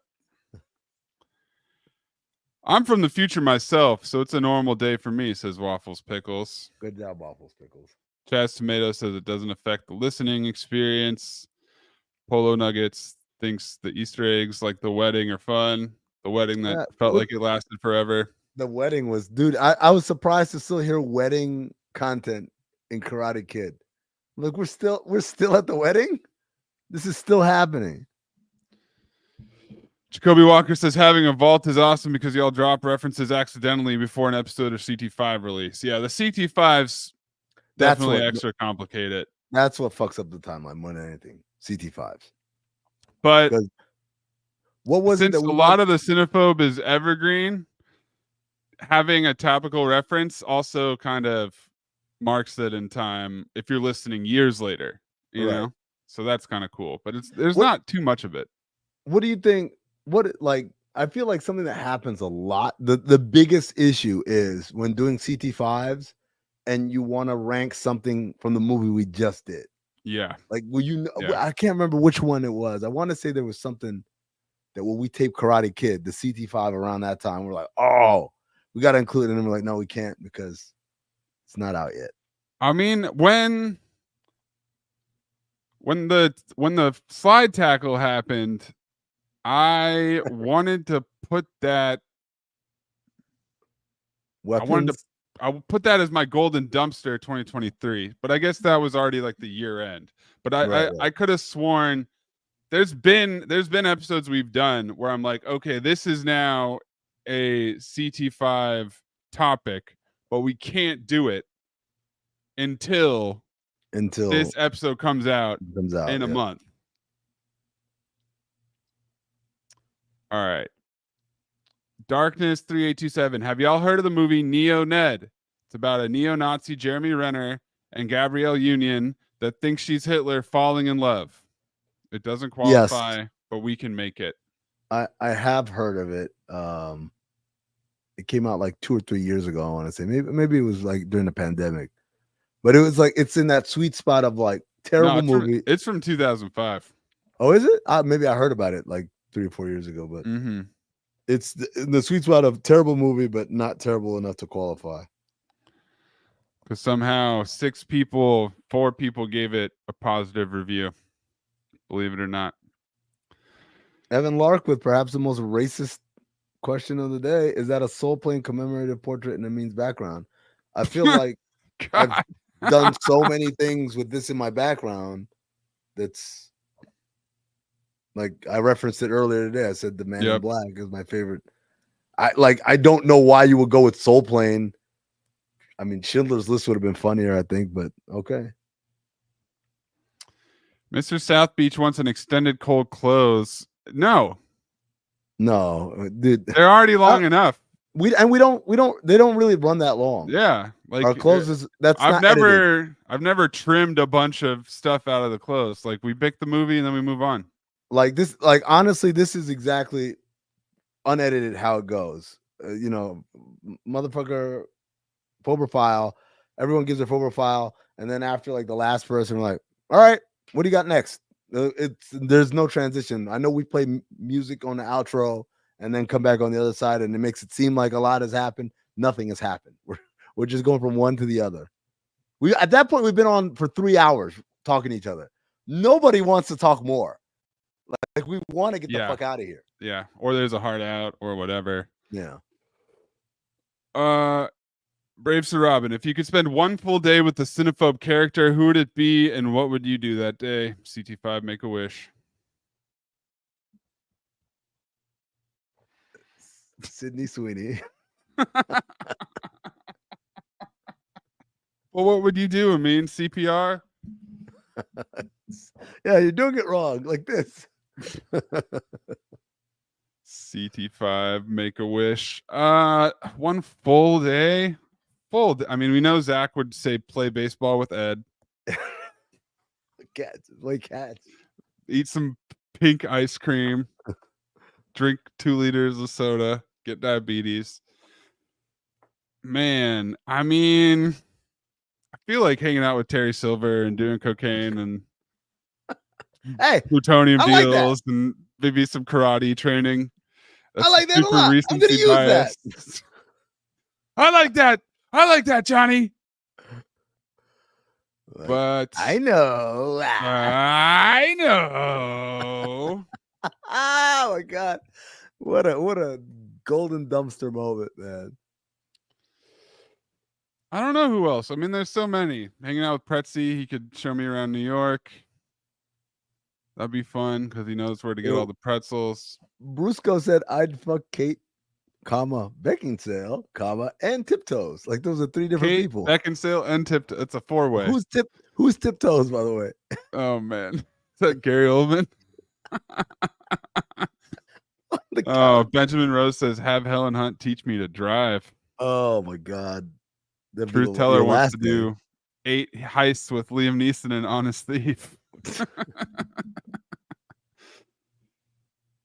I'm from the future myself, so it's a normal day for me, says Waffles Pickles. Good job, Waffles Pickles. Chaz Tomato says it doesn't affect the listening experience. Polo Nuggets thinks the Easter eggs like the wedding are fun. The wedding that felt like it lasted forever. The wedding was, dude, I was surprised to still hear wedding content in Karate Kid. Look, we're still at the wedding. This is still happening. Jacoby Walker says having a vault is awesome because y'all drop references accidentally before an episode of CT5 release. Yeah, the CT5's definitely extra complicated. That's what fucks up the timeline more than anything. CT5s. But what was since it that a lot of the Cinephobe is evergreen, having a topical reference also kind of marks it in time if you're listening years later, you know? So that's kind of cool. But there's not too much of it. What do you think? I feel like something that happens a lot. The biggest issue is when doing CT5s and you want to rank something from the movie we just did. Yeah. Like, I can't remember which one it was. I want to say there was something that when we taped Karate Kid, the CT5 around that time, we're like, oh, we got to include it. And we're like, no, we can't because it's not out yet. I mean, when the slide tackle happened, I wanted to put that. I put that as my golden dumpster 2023, but I guess that was already like the year end. But I could have sworn there's been episodes we've done where I'm like, okay, this is now a CT5 topic, but we can't do it until this episode comes out in a month. All right. Darkness 3827. Have y'all heard of the movie Neo Ned? It's about a neo-Nazi Jeremy Renner and Gabrielle Union that thinks she's Hitler falling in love. It doesn't qualify, but we can make it. I have heard of it. It came out like 2 or 3 years ago. I want to say maybe it was like during the pandemic, but it was like it's in that sweet spot of like terrible movie. It's from 2005. Oh, is it? Maybe I heard about it like 3 or 4 years ago, but it's the sweet spot of terrible movie, but not terrible enough to qualify. Because somehow 4 people gave it a positive review. Believe it or not. Evan Lark with perhaps the most racist question of the day. Is that a soul plane commemorative portrait in Amin's background? I feel like I've done so many things with this in my background. That's like I referenced it earlier today. I said the Man in Black is my favorite. I don't know why you would go with Soul Plane. I mean, Schindler's List would have been funnier, I think, but okay. Mr. South Beach wants an extended cold close. No, dude, they're already long enough. They don't really run that long. Yeah, like our closes. I've never trimmed a bunch of stuff out of the close. Like we pick the movie and then we move on. Like this, like honestly, this is exactly unedited how it goes. Motherfucker, Fober file. Everyone gives their Fober file, and then after like the last person, we're like, all right, what do you got next? There's no transition. I know we play music on the outro and then come back on the other side, and it makes it seem like a lot has happened. Nothing has happened. We're just going from one to the other. At that point we've been on for 3 hours talking to each other. Nobody wants to talk more. Like we want to get the Yeah. fuck out of here. Yeah. Or there's a hard out or whatever. Yeah. Brave Sir Robin, if you could spend one full day with the Cinephobe character, who would it be and what would you do that day? CT5, make a wish. Sydney Sweeney. Well, what would you do? I mean, CPR? Yeah, you're doing it wrong. Like this. CT5, make a wish. One full day. I mean, we know Zach would say play baseball with Ed. Cats. Play cats. Eat some pink ice cream. Drink 2 liters of soda. Get diabetes. Man, I mean, I feel like hanging out with Terry Silver and doing cocaine and Hey, plutonium I like that. deals and maybe some karate training. I like that a super lot. I'm gonna recency use that. bias. I like that. I like that, Johnny. Like, But I know. I know. Oh my god. What a golden dumpster moment, man. I don't know who else. I mean, there's so many. Hanging out with Pretzi, he could show me around New York. That'd be fun because he knows where to get all the pretzels. Brusco said I'd fuck Kate, comma, Beckinsale, comma, and Tiptoes. Like those are 3 different Kate, people. Beckinsale, and Tiptoes. It's a 4-way. Who's Tiptoes, by the way? Oh man. Is that Gary Oldman? Benjamin Rose says, have Helen Hunt teach me to drive. Oh my god. Truth Teller wants to do 8 heists with Liam Neeson and Honest Thief.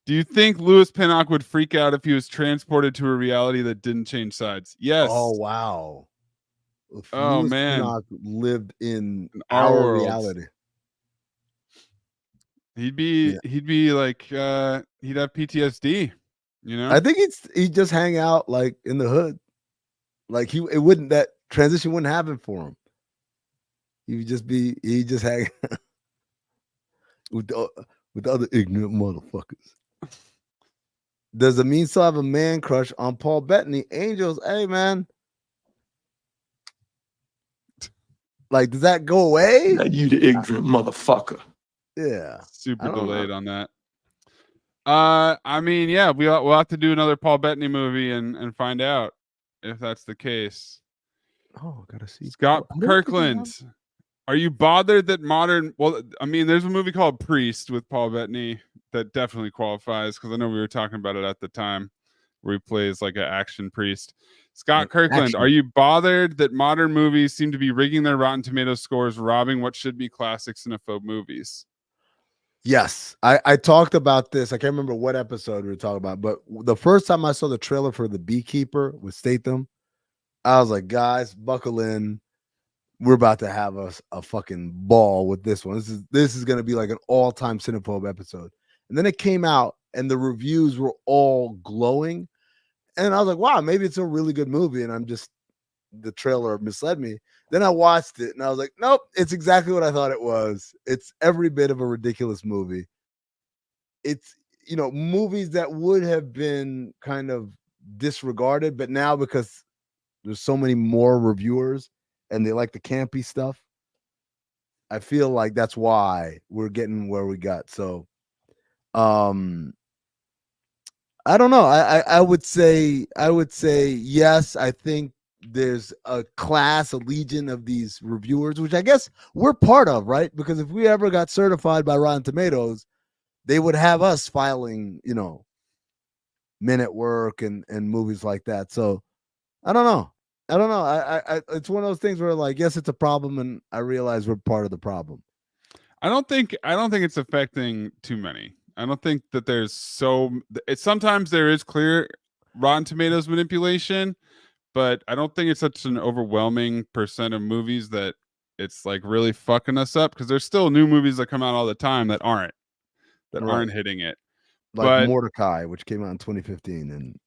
Do you think Louis Pinnock would freak out if he was transported to a reality that didn't change sides? Yes. Oh wow. If Oh Louis man. Pinnock lived in our our world. reality. He'd be like he'd have PTSD, you know? I think he'd just hang out like in the hood. Like that transition wouldn't happen for him. He'd just hang with the other ignorant motherfuckers. Does Amin still have a man crush on Paul Bettany? Angels, hey man. Like, does that go away? Now you the ignorant motherfucker. Yeah. Super delayed on that. I mean, yeah, we'll have to do another Paul Bettany movie and find out if that's the case. Oh, gotta see. Scott Kirkland. Are you bothered that I mean, there's a movie called Priest with Paul Bettany that definitely qualifies because I know we were talking about it at the time where he plays like an action priest. Scott Kirkland, are you bothered that modern movies seem to be rigging their Rotten Tomatoes scores, robbing what should be classic Cinephobe movies? Yes. I talked about this. I can't remember what episode we were talking about, but the first time I saw the trailer for The Beekeeper with Statham, I was like, guys, buckle in. We're about to have a fucking ball with this one. This is going to be like an all-time Cinephobe episode. And then it came out and the reviews were all glowing. And I was like, wow, maybe it's a really good movie. And the trailer misled me. Then I watched it and I was like, nope, it's exactly what I thought it was. It's every bit of a ridiculous movie. It's, movies that would have been kind of disregarded, but now because there's so many more reviewers and they like the campy stuff, I feel like that's why we're getting where we got. So, I don't know. I would say yes. I think there's a legion of these reviewers, which I guess we're part of, right? Because if we ever got certified by Rotten Tomatoes, they would have us filing, Men at Work and movies like that. So I don't know. I it's one of those things where like, yes, it's a problem, and I realize we're part of the problem. I don't think it's affecting too many. I don't think that there's sometimes there is clear Rotten Tomatoes manipulation, but I don't think it's such an overwhelming percent of movies that it's like really fucking us up, because there's still new movies that come out all the time that aren't hitting it. Like Mordecai, which came out in 2015, and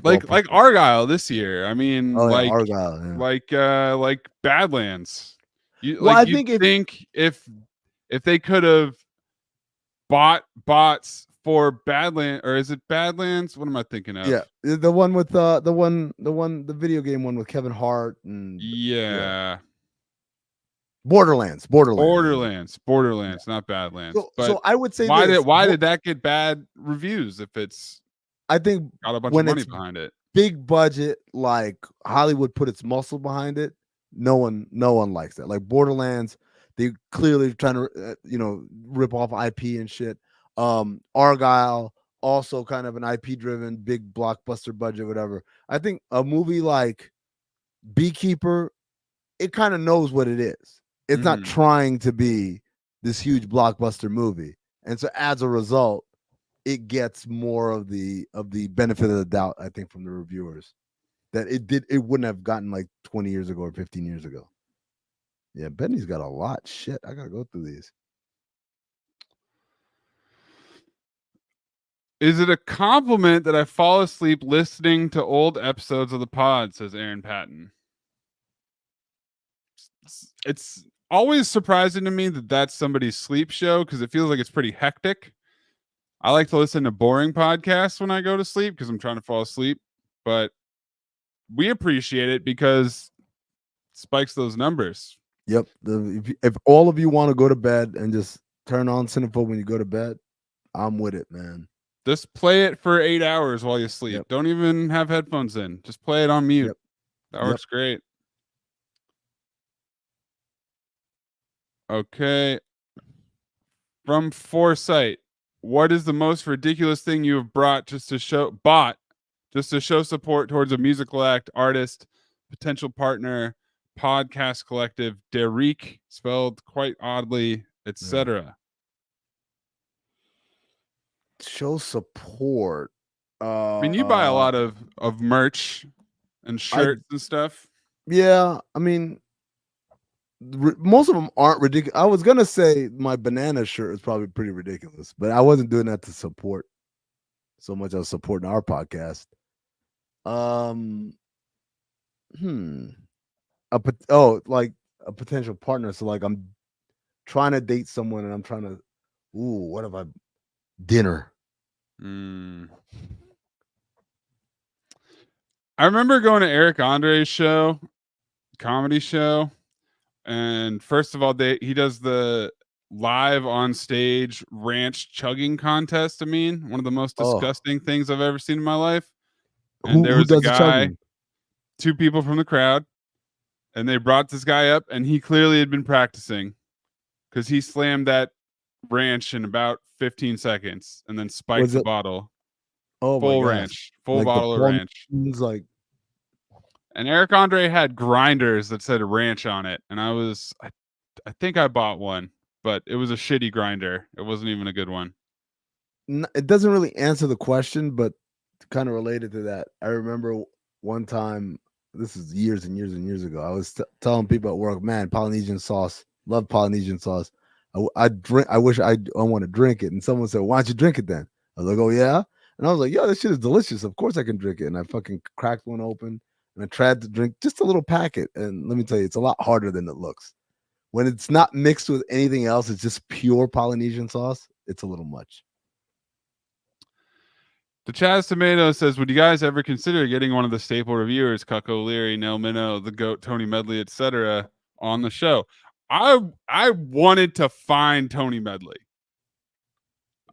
like Argyle this year. I mean, Argyle, yeah. like Badlands. I think if they could have bots for Badlands, or is it Badlands? What am I thinking of? Yeah, the one with the video game one with Kevin Hart and Yeah. Borderlands. Borderlands, not Badlands. So, But I would say why this. did that get bad reviews if it's I think got a bunch of when money it's behind it? big budget, like Hollywood put its muscle behind it, no one likes that. Like Borderlands, they clearly trying to rip off IP and shit. Argyle, also kind of an IP driven big blockbuster budget, whatever. I think a movie like Beekeeper, it kind of knows what it is. It's not trying to be this huge blockbuster movie, and so as a result, it gets more of the benefit of the doubt, I think, from the reviewers, that it wouldn't have gotten like 20 years ago or 15 years ago. Yeah, Benny's got a lot. Shit, I gotta go through these. Is it a compliment that I fall asleep listening to old episodes of the pod, says Aaron Patton? It's always surprising to me that that's somebody's sleep show, because it feels like it's pretty hectic. I like to listen to boring podcasts when I go to sleep because I'm trying to fall asleep, but we appreciate it because it spikes those numbers. Yep. If all of you want to go to bed and just turn on Cinephobe when you go to bed, I'm with it, man. Just play it for 8 hours while you sleep. Yep. Don't even have headphones in. Just play it on mute. Yep. That works great. Okay. From Foresight, what is the most ridiculous thing you have bought just to show support towards a musical act, artist, potential partner, podcast collective, Derek, spelled quite oddly, etc.? Show support. I mean, you buy a lot of merch and shirts and stuff. Yeah, I mean, most of them aren't ridiculous. I was gonna say my banana shirt is probably pretty ridiculous, but I wasn't doing that to support so much. I was supporting our podcast. Like a potential partner. So like I'm trying to date someone and I'm trying to, what if I dinner? I remember going to Eric Andre's show, comedy show, and first of all, he does the live on stage ranch chugging contest. I mean, one of the most disgusting things I've ever seen in my life. And there was a guy, two people from the crowd, and they brought this guy up, and he clearly had been practicing because he slammed that ranch in about 15 seconds and then spiked the bottle. Full ranch, full bottle of ranch. Like, and Eric Andre had grinders that said ranch on it, and I think I bought one, but it was a shitty grinder. It wasn't even a good one. It doesn't really answer the question, but kind of related to that, I remember one time, this is years and years and years ago, I was telling people at work, man, Polynesian sauce, love Polynesian sauce. I wish I want to drink it. And someone said, why don't you drink it then? I was like, oh yeah. And I was like, yo, this shit is delicious. Of course I can drink it. And I fucking cracked one open and I tried to drink just a little packet. And let me tell you, it's a lot harder than it looks. When it's not mixed with anything else, it's just pure Polynesian sauce. It's a little much. The Chaz Tomato says, would you guys ever consider getting one of the staple reviewers, Cuck O'Leary, Nell Minnow, The Goat, Tony Medley, etc., on the show? I wanted to find Tony Medley.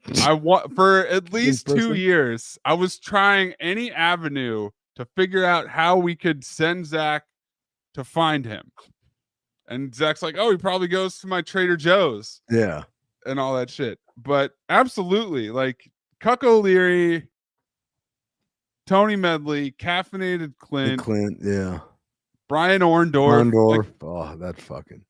For at least 2 years, I was trying any avenue to figure out how we could send Zach to find him. And Zach's like, oh, he probably goes to my Trader Joe's. Yeah. And all that shit. But absolutely, like Cuck O'Leary, Tony Medley, Caffeinated Clint, yeah. Brian Orndorff. Like, oh, that fucking.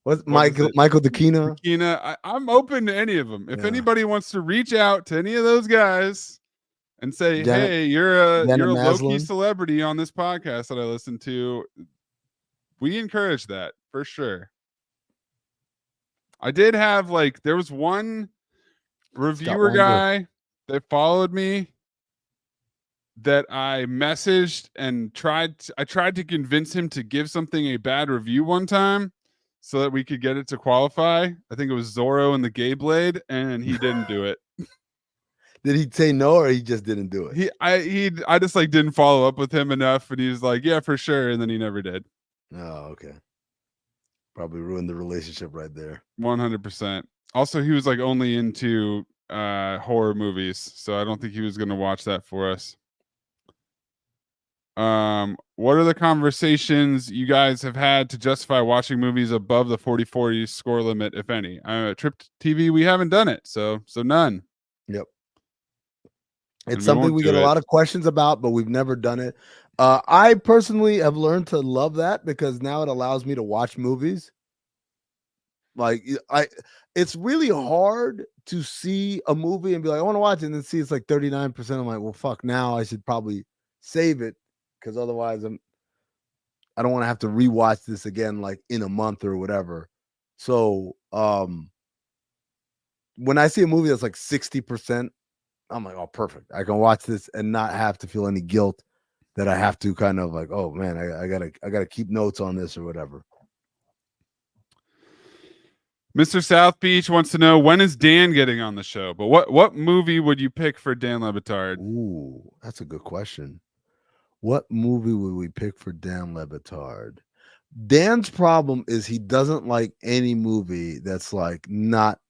What's Michael Dacina? I'm open to any of them. If anybody wants to reach out to any of those guys and say, hey, you're a low-key celebrity on this podcast that I listen to, we encourage that for sure. I did have there was one reviewer guy that followed me that I messaged and I tried to convince him to give something a bad review one time. so that we could get it to qualify. I think it was Zorro and the Gay Blade, and he didn't do it. Did he say no, or he just didn't do it? I just like didn't follow up with him enough, and he was like, yeah, for sure, and then he never did. Oh, okay. Probably ruined the relationship right there. 100%. Also, he was like only into horror movies, so I don't think he was going to watch that for us. What are the conversations you guys have had to justify watching movies above the 40/40 score limit, if any? Trip TV, we haven't done it, so none. Yep. And It's something we get a lot of questions about, but we've never done it. I personally have learned to love that because now it allows me to watch movies. Like it's really hard to see a movie and be like, I want to watch it, and then see it's like 39%. I'm like, well, fuck, now I should probably save it because otherwise I don't want to have to rewatch this again like in a month or whatever. So when I see a movie that's like 60%, I'm like, oh, perfect. I can watch this and not have to feel any guilt that I have to kind of like, oh man, I gotta keep notes on this or whatever. Mr. South Beach wants to know, when is Dan getting on the show? But what movie would you pick for Dan Le Batard? Ooh, that's a good question. What movie would we pick for Dan Le Batard? Dan's problem is he doesn't like any movie that's like not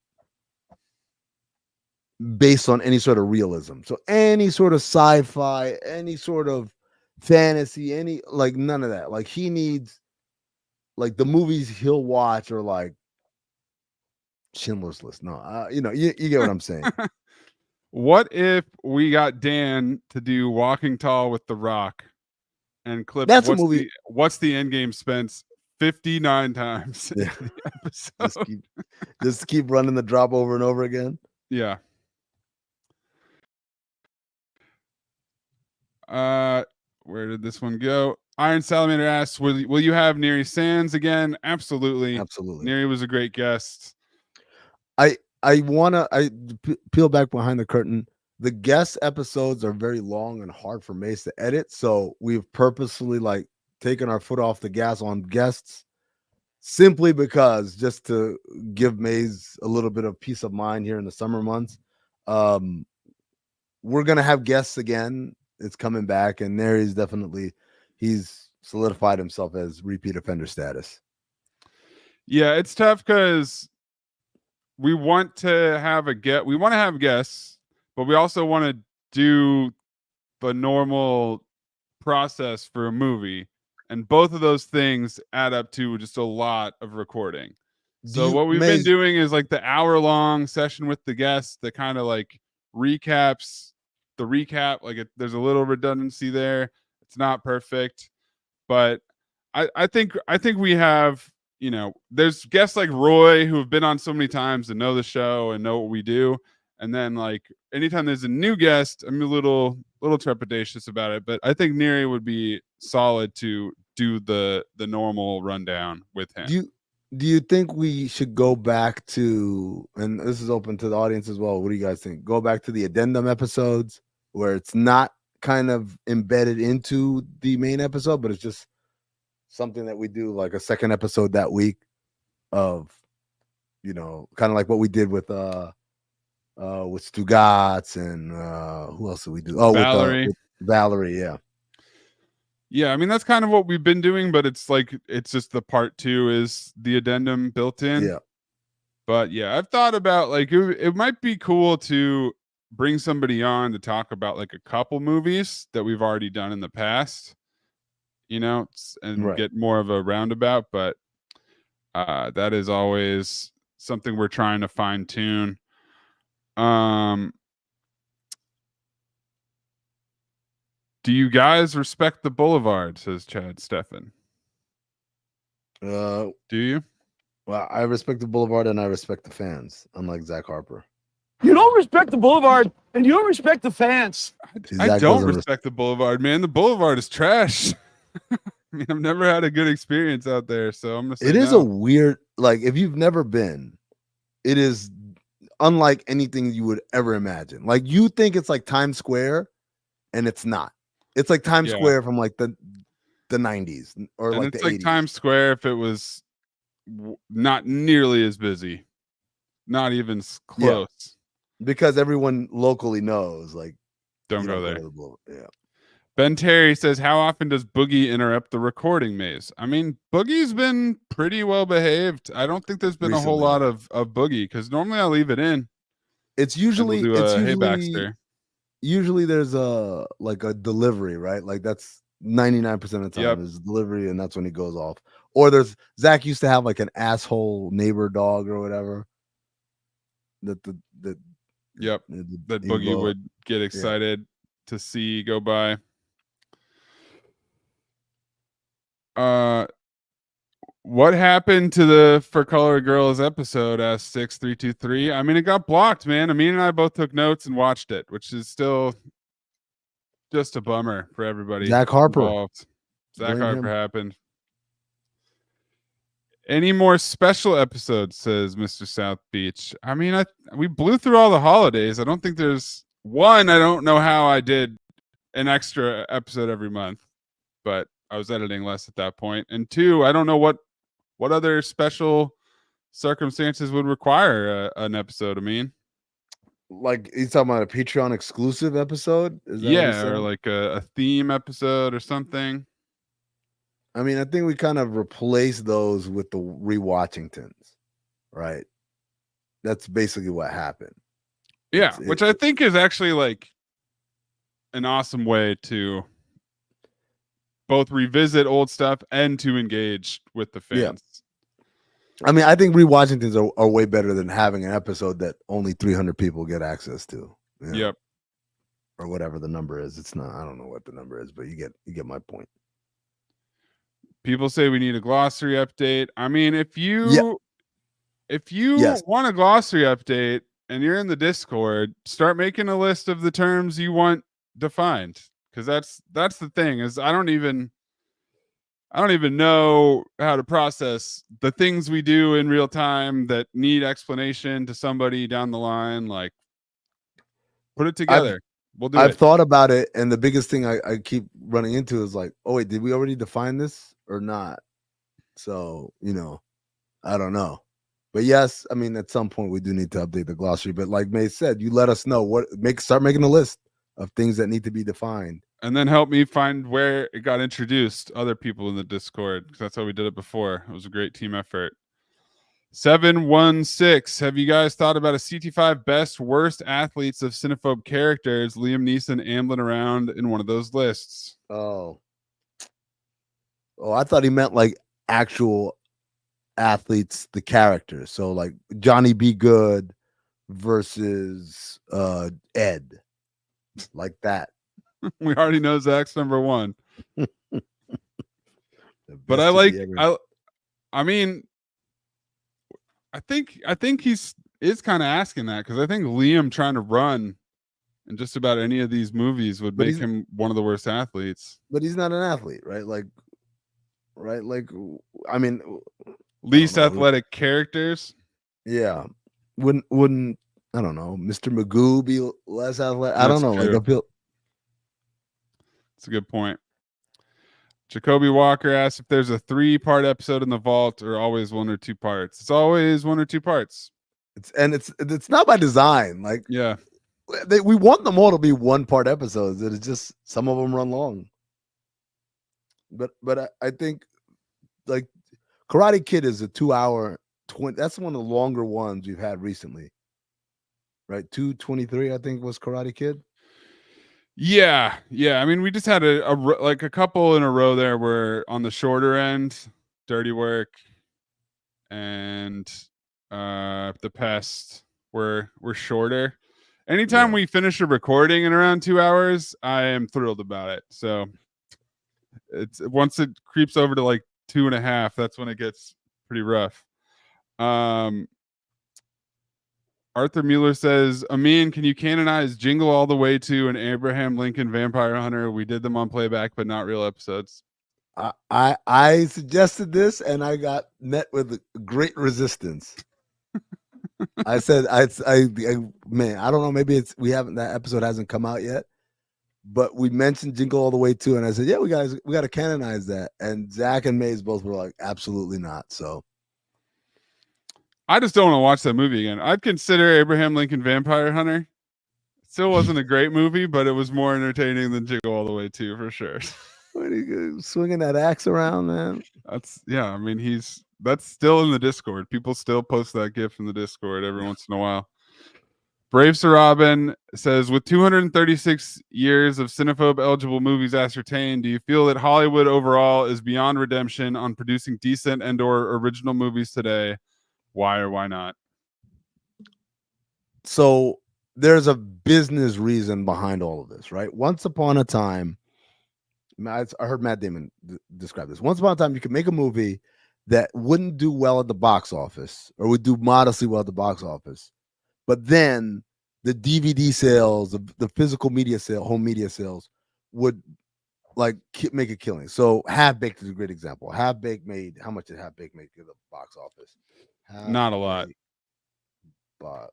based on any sort of realism. So any sort of sci-fi, any sort of fantasy, any like none of that. Like he needs like the movies he'll watch are like Schindler's List. No, you get what I'm saying. What if we got Dan to do Walking Tall with The Rock and clip That's a movie. What's the end game spent 59 times in the episode? Just keep running the drop over and over again. Yeah. Where did this one go? Iron Salamander asks, will you have Neri Sands again? Absolutely. Neri was a great guest. I wanna peel back behind the curtain. The guest episodes are very long and hard for Mace to edit, so we've purposefully like taken our foot off the gas on guests simply because just to give Maze a little bit of peace of mind here in the summer months. We're gonna have guests again. It's coming back, and Neri's he's solidified himself as repeat offender status. Yeah, it's tough because we want to have guests, but we also want to do the normal process for a movie, and both of those things add up to just a lot of recording. So what we've been doing is like the hour-long session with the guests that kind of like recaps the recap. Like there's a little redundancy there. It's not perfect, but I think we have, there's guests like Roy who have been on so many times and know the show and know what we do. And then like anytime there's a new guest, I'm a little trepidatious about it. But I think Neri would be solid to do the normal rundown with him. Do you think we should go back to, and this is open to the audience as well, what do you guys think? Go back to the addendum episodes where it's not kind of embedded into the main episode, but it's just something that we do like a second episode that week of, kind of like what we did with Stugatz and who else did we do? Oh, Valerie. with Valerie, yeah. Yeah, I mean that's kind of what we've been doing, but it's just the part 2 is the addendum built in. Yeah. But yeah, I've thought about like it might be cool to bring somebody on to talk about like a couple movies that we've already done in the past, and right. get more of a roundabout. But that is always something we're trying to fine tune. Do you guys respect the Boulevard? Says Chad Steffen. Do you? Well, I respect the Boulevard and I respect the fans, unlike Zach Harper. You don't respect the Boulevard and you don't respect the fans. I don't respect the Boulevard, man. The Boulevard is trash. I mean, I've never had a good experience out there, so I'm gonna say it is a weird, like, if you've never been, it is unlike anything you would ever imagine. Like, you think it's like Times Square, and it's not. It's like Times Square from like the 90s or like it's the like 80s. Times Square if it was not nearly as busy. Not even Yeah. close. Because everyone locally knows, like, Don't you go don't there. go to the blue. Yeah. Ben Terry says, how often does Boogie interrupt the recording, Maze? I mean, Boogie's been pretty well behaved. I don't think there's been a whole Recently, lot yeah. of Boogie, because normally I'll leave it in It's and we'll usually do a hey Baxter. usually there's a like a delivery, right? Like that's 99% of the time Yep. there's delivery, and that's when he goes off. Or there's Zach used to have like an asshole neighbor dog or whatever. That Yep. That he Boogie go, would get excited to see go by. What happened to the For Color Girls episode? Asked 6323. I mean, it got blocked, man. Amin and I both took notes and watched it, which is still just a bummer for everybody Zach Harper. involved. Zach Blame Harper him. happened. Any more special episodes, says Mr. South Beach. I mean, we blew through all the holidays. I don't think there's one. I don't know how I did an extra episode every month, but I was editing less at that point. And two, I don't know what other special circumstances would require an episode. I mean, Like he's talking about a Patreon exclusive episode. Is that what he's yeah, saying? or like a theme episode or something. I mean, I think we kind of replaced those with the rewatchingtons, right? That's basically what happened. Yeah, which I think is actually like an awesome way to both revisit old stuff and to engage with the fans. Yeah. I mean, I think rewatchingtons are way better than having an episode that only 300 people get access to. You know? Yep. Or whatever the number is. It's not. I don't know what the number is, but you get my point. People say we need a glossary update. I mean, if you want a glossary update and you're in the Discord, start making a list of the terms you want defined, because that's the thing is I don't even know how to process the things we do in real time that need explanation to somebody down the line. Like, put it together. We'll do it. I've thought about it, and the biggest thing I keep running into is like, oh wait, did we already define this or not? So, I don't know. But yes, I mean, at some point we do need to update the glossary. But like May said, you let us know start making a list of things that need to be defined. And then help me find where it got introduced, other people in the Discord, because that's how we did it before. It was a great team effort. 716. Have you guys thought about a CT5 best, worst athletes of Cinephobe characters? Liam Neeson ambling around in one of those lists. Oh, I thought he meant like actual athletes, the characters. So like Johnny B. Good versus Ed, like that. We already know Zach's number one. But I mean, I think he's kind of asking that, because I think Liam trying to run in just about any of these movies would make him one of the worst athletes. But he's not an athlete, right? Like, I mean, least athletic characters. Yeah, wouldn't I don't know, Mr. Magoo be less athletic? I don't know. True. Like I feel. It's a good point. Jacoby Walker asks if there's a 3-part episode in the vault or always 1 or 2 parts. It's always 1 or 2 parts. It's not by design. Like, yeah, we want them all to be 1-part episodes. It's just some of them run long. But I think like Karate Kid is a 2-hour 20. That's one of the longer ones we've had recently. Right, 2:23 I think was Karate Kid. Yeah. I mean, we just had a couple in a row there were on the shorter end. Dirty Work and The Pest were shorter. Anytime we finish a recording in around 2 hours, I am thrilled about it. So it's once it creeps over to like 2.5, that's when it gets pretty rough. Arthur Mueller says, Amin, can you canonize Jingle All the Way to an Abraham Lincoln Vampire Hunter? We did them on playback, but not real episodes. I suggested this and I got met with great resistance. I said, man, I don't know. Maybe that episode hasn't come out yet, but we mentioned Jingle All the Way too. And I said, yeah, we got to canonize that. And Zach and Mays both were like, absolutely not. So I just don't want to watch that movie again. I'd consider Abraham Lincoln Vampire Hunter. Still wasn't a great movie, but it was more entertaining than Jingle All the Way 2 for sure. What are you swinging that axe around, man? I mean, that's still in the Discord. People still post that GIF in the Discord every once in a while. Brave Sir Robin says, with 236 years of Cinephobe eligible movies ascertained, do you feel that Hollywood overall is beyond redemption on producing decent and or original movies today? Why or why not? So there's a business reason behind all of this, right? Once upon a time, I heard Matt Damon describe this. Once upon a time, you could make a movie that wouldn't do well at the box office or would do modestly well at the box office. But then the DVD sales, the physical media sale, home media sales would like make a killing. So Half Baked is a great example. Half Baked made, how much did Half Baked make at the box office? Not a lot. Box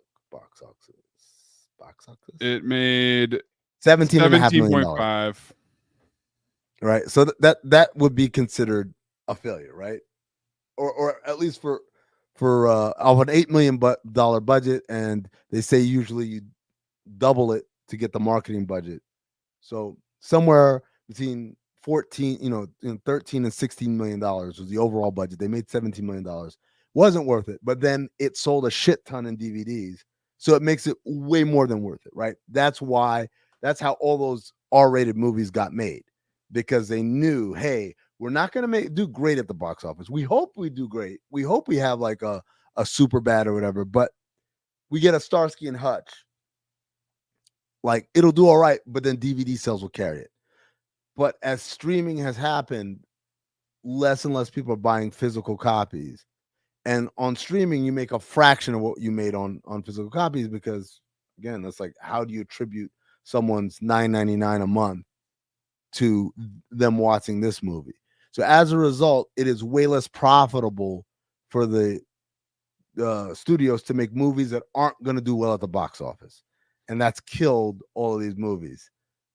office. It made 17.5 million dollars. 17.5. Right. So that would be considered a failure, right? Or at least for of an $8 million budget, and they say usually you double it to get the marketing budget. So somewhere between 13 and $16 million was the overall budget. They made $17 million. Wasn't worth it, but then it sold a shit ton in DVDs. So it makes it way more than worth it, right? That's how all those R-rated movies got made, because they knew, hey, we're not going to do great at the box office. We hope we do great. We hope we have like a super bad or whatever, but we get a Starsky and Hutch. Like, it'll do all right, but then DVD sales will carry it. But as streaming has happened, less and less people are buying physical copies. And on streaming, you make a fraction of what you made on physical copies, because, again, that's like, how do you attribute someone's $9.99 a month to them watching this movie? So as a result, it is way less profitable for the studios to make movies that aren't going to do well at the box office. And that's killed all of these movies.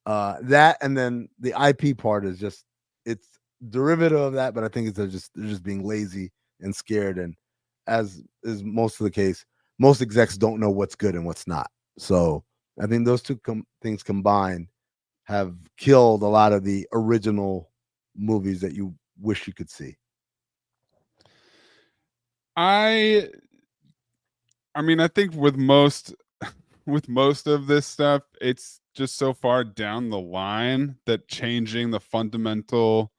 That, and then the IP part is just, it's derivative of that, but I think they're just being lazy and scared. And as is most of the case, most execs don't know what's good and what's not. So I think those two things combined have killed a lot of the original movies that you wish you could see. I mean, I think with most of this stuff, it's just so far down the line that changing the fundamental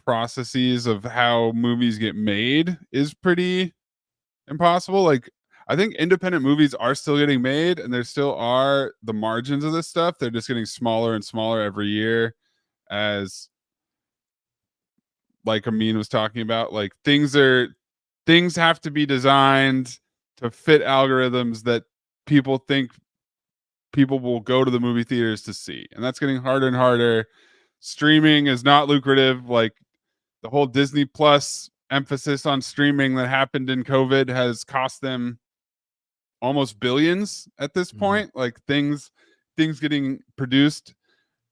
processes of how movies get made is pretty impossible. Like, I think independent movies are still getting made, and there still are the margins of this stuff. They're just getting smaller and smaller every year, as like Amin was talking about. Like, things have to be designed to fit algorithms that people think people will go to the movie theaters to see, and that's getting harder and harder. Streaming is not lucrative. Like, the whole Disney Plus emphasis on streaming that happened in COVID has cost them almost billions at this point. Like, things getting produced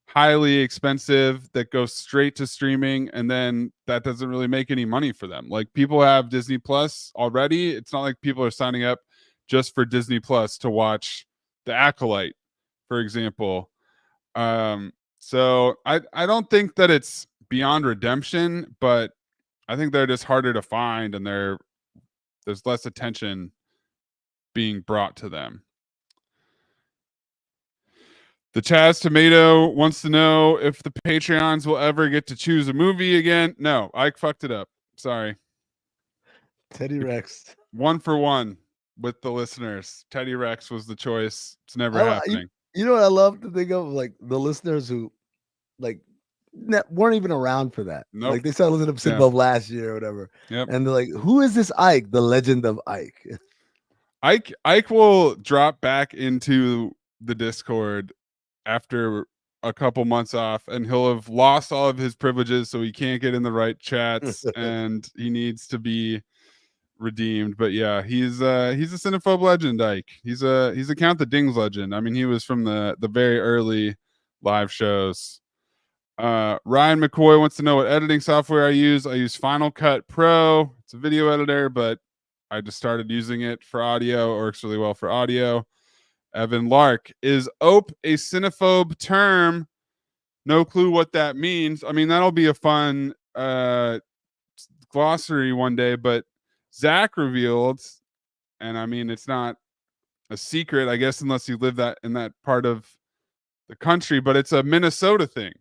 highly expensive that go straight to streaming, and then that doesn't really make any money for them. Like, people have Disney Plus already. It's not like people are signing up just for Disney Plus to watch The Acolyte, for example. So I don't think that it's beyond redemption, but I think they're just harder to find, and there's less attention being brought to them. The Chaz Tomato wants to know if the Patreons will ever get to choose a movie again. No, Ike fucked it up. Sorry. Teddy Rex. 1 for 1 with the listeners. Teddy Rex was the choice. It's never happening. You know what I love to think of? Like, the listeners who like weren't even around for that. Nope. Like, they started listening to Cinephobe last year or whatever. Yep. And they're like, who is this Ike? The legend of Ike. Ike will drop back into the Discord after a couple months off, and he'll have lost all of his privileges, so he can't get in the right chats and he needs to be redeemed. But yeah, he's a Cinephobe legend, Ike. He's a Count the Dings legend. I mean, he was from the very early live shows. Ryan McCoy wants to know what editing software I use. I use Final Cut Pro. It's a video editor, but I just started using it for audio. It works really well for audio. Evan Lark, is ope a cinephobe term? No clue what that means. I mean, that'll be a fun glossary one day, but Zach revealed, and I mean, it's not a secret, I guess, unless you live that in that part of the country, but it's a Minnesota thing.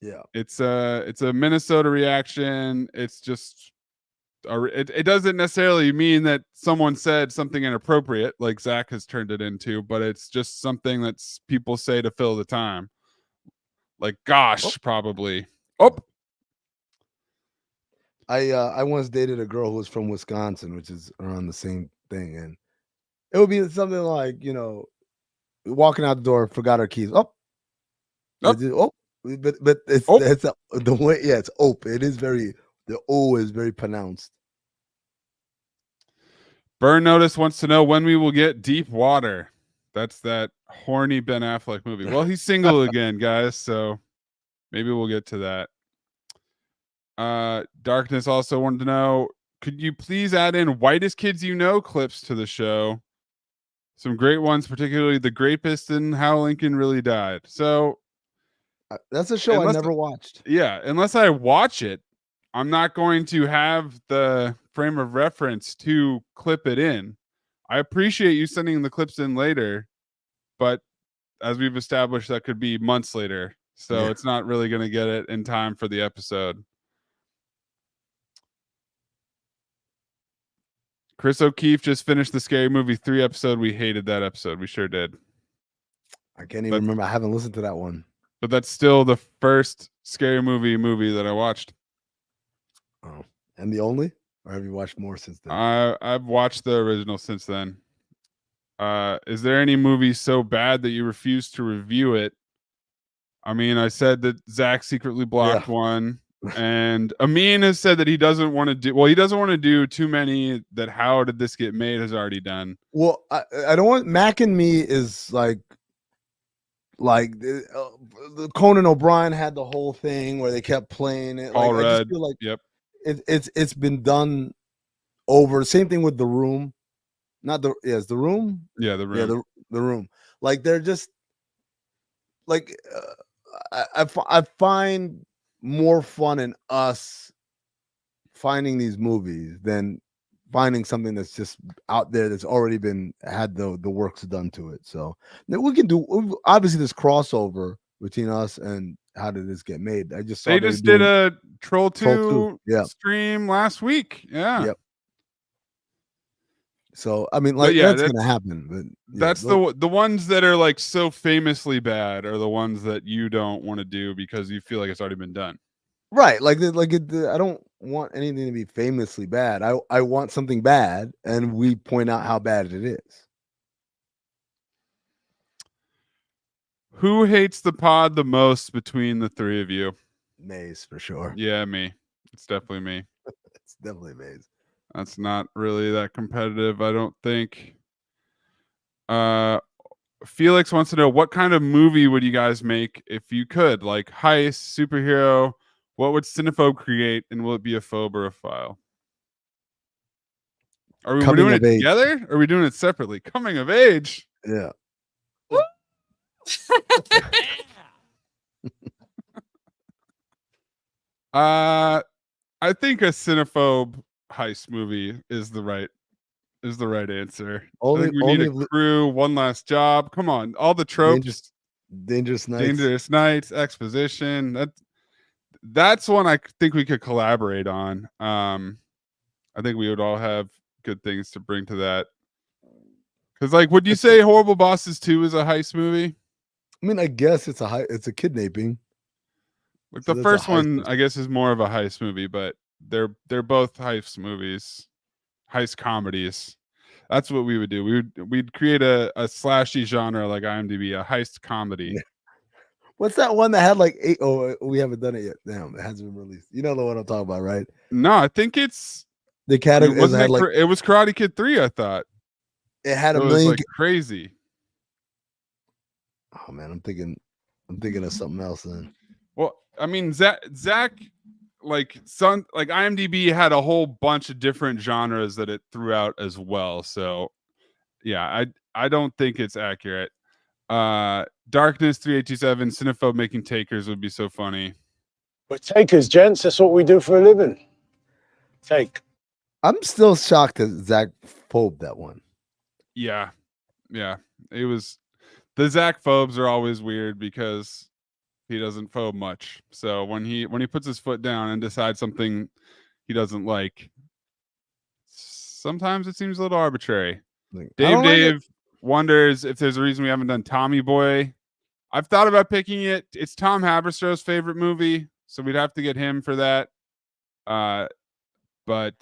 Yeah. It's a Minnesota reaction. It's just it doesn't necessarily mean that someone said something inappropriate like Zach has turned it into, but it's just something that people say to fill the time. Like gosh, probably. Oh, I once dated a girl who was from Wisconsin, which is around the same thing, and it would be something like, walking out the door, forgot her keys. Oh, Oh. but it's Oh. it's the way. Yeah, it's ope. It is the O is very pronounced. Burn Notice wants to know when we will get Deep Water. That's that horny Ben Affleck movie. Well, he's single again, guys, so maybe we'll get to that. Darkness also wanted to know, could you please add in Whitest Kids You Know clips to the show? Some great ones, particularly The Grapist and How Lincoln Really Died. So that's a show I never watched. Yeah, unless I watch it, I'm not going to have the frame of reference to clip it in. I appreciate you sending the clips in later, but as we've established, that could be months later. So it's not really going to get it in time for the episode. Chris O'Keefe just finished the Scary Movie 3 episode. We hated that episode. We sure did. I can't even remember. I haven't listened to that one. But that's still the first Scary Movie that I watched. Oh, and the only? Or have you watched more since then? I've watched the original since then. Is there any movie so bad that you refuse to review it? I mean, I said that Zach secretly blocked one, and Amin has said that he doesn't want to do. Well, he doesn't want to do too many that How Did This Get Made has already done. Well, I don't want Mac and Me is like Conan O'Brien had the whole thing where they kept playing it. All I just red. feel like Yep. It's been done over. Same thing with The Room. Not the it's The Room. Yeah, The Room. Yeah, the Room. Like they're just like I find more fun in us finding these movies than finding something that's just out there that's already had the works done to it. So we can do obviously this crossover between us and How Did This Get Made. I just saw they just did a Troll 2 stream last week. Yeah. Yep. So I mean, like that's gonna happen. But that's the ones that are like so famously bad are the ones that you don't want to do because you feel like it's already been done. Right. I don't want anything to be famously bad. I want something bad, and we point out how bad it is. Who hates the pod the most between the three of you? Maze, for sure. Yeah, me. It's definitely me. It's definitely Maze. That's not really that competitive, I don't think. Felix wants to know, what kind of movie would you guys make if you could? Like heist, superhero. What would Cinephobe create, and will it be a phobe or a file? Are we doing it together? Or are we doing it separately? Coming of age. Yeah. I think a Cinephobe heist movie is the right answer. I think we need a crew, one last job. Come on, all the tropes. Dangerous Nights, exposition. That's one I think we could collaborate on. I think we would all have good things to bring to that. Because, like, would you say Horrible Bosses 2 is a heist movie? I mean, I guess it's a kidnapping. Like the first one, I guess, is more of a heist movie, but they're both heist movies, heist comedies. That's what we would do. We'd create a slashy genre like IMDb, a heist comedy. What's that one that had like 8? Oh, we haven't done it yet. Damn, it hasn't been released. You know the one I'm talking about, right? No, I think it's the category. It was Karate Kid 3. I thought it had a million. Like crazy. Oh man, I'm thinking of something else then. Well, I mean, Zach like IMDb had a whole bunch of different genres that it threw out as well. So yeah, I don't think it's accurate. Darkness 3827 Cinephobe making takers would be so funny. We're takers, gents. That's what we do for a living. Take. I'm still shocked that Zach phobed that one. Yeah. It was the Zach phobes are always weird because he doesn't phobe much. So when he puts his foot down and decides something he doesn't like, sometimes it seems a little arbitrary. Like, Dave wonders if there's a reason we haven't done Tommy Boy. I've thought about picking it. It's Tom Haberstow's favorite movie, so we'd have to get him for that. But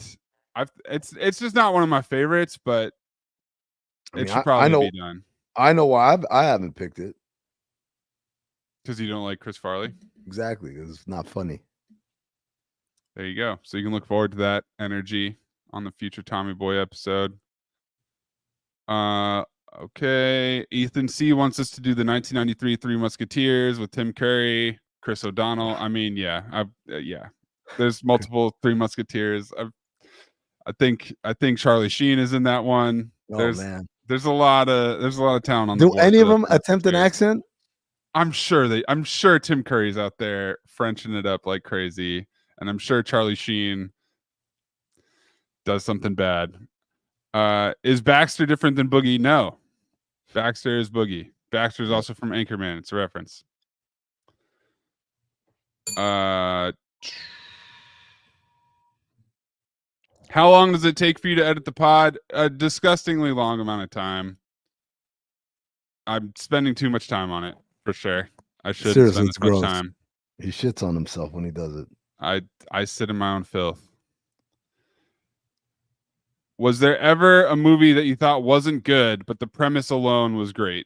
it's just not one of my favorites, but it should probably be done. I know why I haven't picked it. Because you don't like Chris Farley? Exactly, because it's not funny. There you go. So you can look forward to that energy on the future Tommy Boy episode. Okay. Ethan C wants us to do the 1993 Three Musketeers with Tim Curry, Chris O'Donnell. I mean, yeah. There's multiple Three Musketeers. I think Charlie Sheen is in that one. Man. There's a lot of talent on the Do board. any of them attempt an accent? I'm sure Tim Curry's out there Frenching it up like crazy, and I'm sure Charlie Sheen does something bad. Is Baxter different than Boogie? No. Baxter is Boogie. Baxter is also from Anchorman. It's a reference. How long does it take for you to edit the pod? A disgustingly long amount of time. I'm spending too much time on it, for sure. I should spend as much time. He shits on himself when he does it. I sit in my own filth. Was there ever a movie that you thought wasn't good, but the premise alone was great?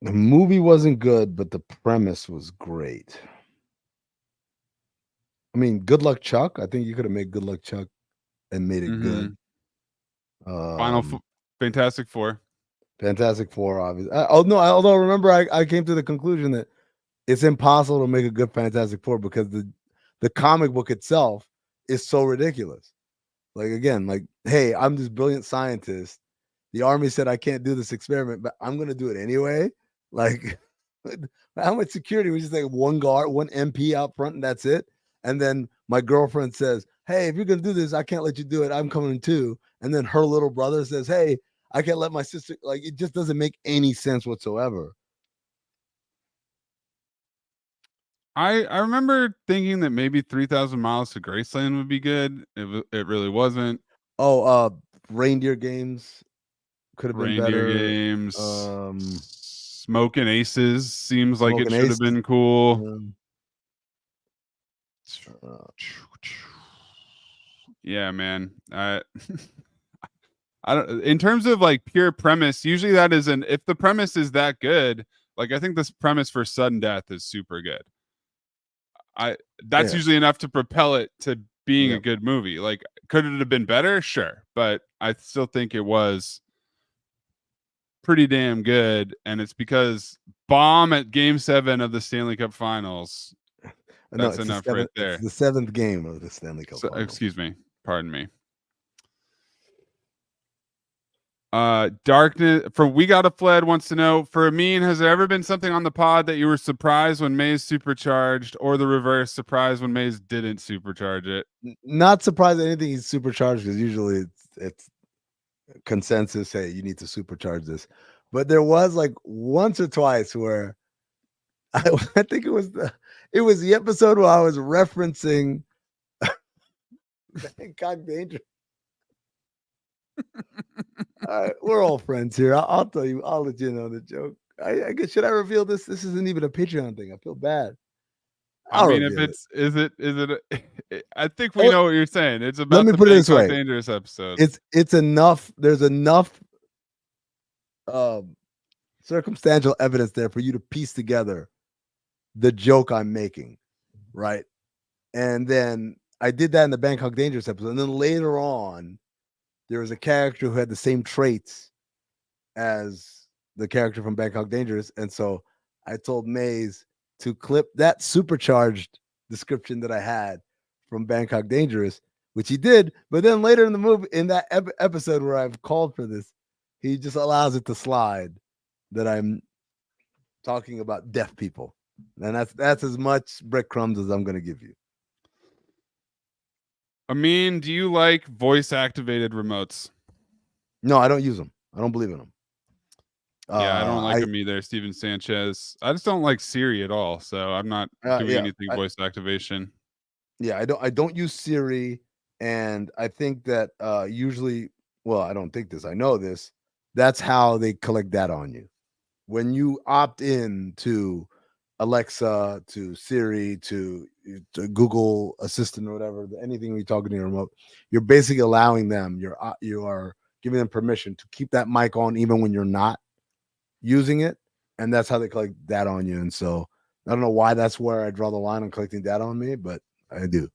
The movie wasn't good, but the premise was great. I mean, Good Luck Chuck. I think you could have made Good Luck Chuck and made it good. Fantastic Four. Fantastic Four, obviously. Although remember, I came to the conclusion that it's impossible to make a good Fantastic Four because the comic book itself is so ridiculous. Like, again, like, hey, I'm this brilliant scientist. The army said I can't do this experiment, but I'm going to do it anyway. Like, how much security? We just like one guard, one MP out front, and that's it. And then my girlfriend says, hey, if you're going to do this, I can't let you do it. I'm coming too. And then her little brother says, hey, I can't let my sister. Like, it just doesn't make any sense whatsoever. I remember thinking that maybe 3,000 Miles to Graceland would be good. It really wasn't. Reindeer Games could have been better. Reindeer Games. Smoking Aces seems like it should have been cool. Yeah, man. I don't. In terms of like pure premise, usually that is if the premise is that good, like I think this premise for Sudden Death is super good. That's usually enough to propel it to being a good movie. Like, could it have been better? Sure, but I still think it was pretty damn good, and it's because bomb at Game 7 of the Stanley Cup Finals. That's enough right there. It's the seventh game of the Stanley Cup Finals. Excuse me. Pardon me. Darkness for We Got a Fled wants to know, for Amin, has there ever been something on the pod that you were surprised when Mayes supercharged, or the reverse, surprised when Mayes didn't supercharge it? Not surprised at anything he's supercharged, because usually it's consensus, hey, you need to supercharge this. But there was like once or twice where I think it was the episode where I was referencing Bangkok Danger. We're all friends here. I'll tell you. I'll let you know the joke. I guess, should I reveal this? This isn't even a Patreon thing. I feel bad. I mean, if it's is it I think we know what you're saying. It's about let me the put it this way. Dangerous episode. It's enough. There's enough circumstantial evidence there for you to piece together the joke I'm making, right? And then I did that in the Bangkok Dangerous episode, and then later on, there was a character who had the same traits as the character from Bangkok Dangerous, and so I told Mayes to clip that supercharged description that I had from Bangkok Dangerous, which he did. But then later in the movie, in that episode where I've called for this, he just allows it to slide that I'm talking about deaf people. And that's as much breadcrumbs as I'm going to give you. Amin, do you like voice activated remotes? No, I don't use them. I don't believe in them. Yeah, I don't like them either. Steven Sanchez. I just don't like Siri at all, so I'm not doing anything voice activation. Yeah, I don't use Siri, and I think that usually, well, I don't think this. I know this. That's how they collect data on you. When you opt in to Alexa, to Siri, to Google Assistant or whatever, anything you're talking to your remote, you're basically allowing them. You are giving them permission to keep that mic on even when you're not using it, and that's how they collect data on you. And so I don't know why that's where I draw the line on collecting data on me, but I do.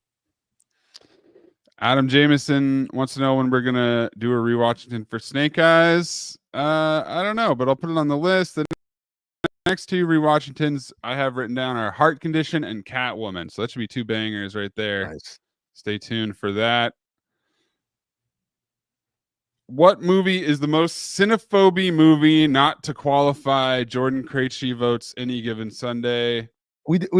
Adam Jameson wants to know when we're gonna do a rewatching for Snake Eyes. I don't know, but I'll put it on the list. The next two rewatchingtons I have written down are Heart Condition and Catwoman. So that should be two bangers right there. Nice. Stay tuned for that. What movie is the most Cinephobe movie not to qualify? Jordan Krejci votes Any Given Sunday. We did a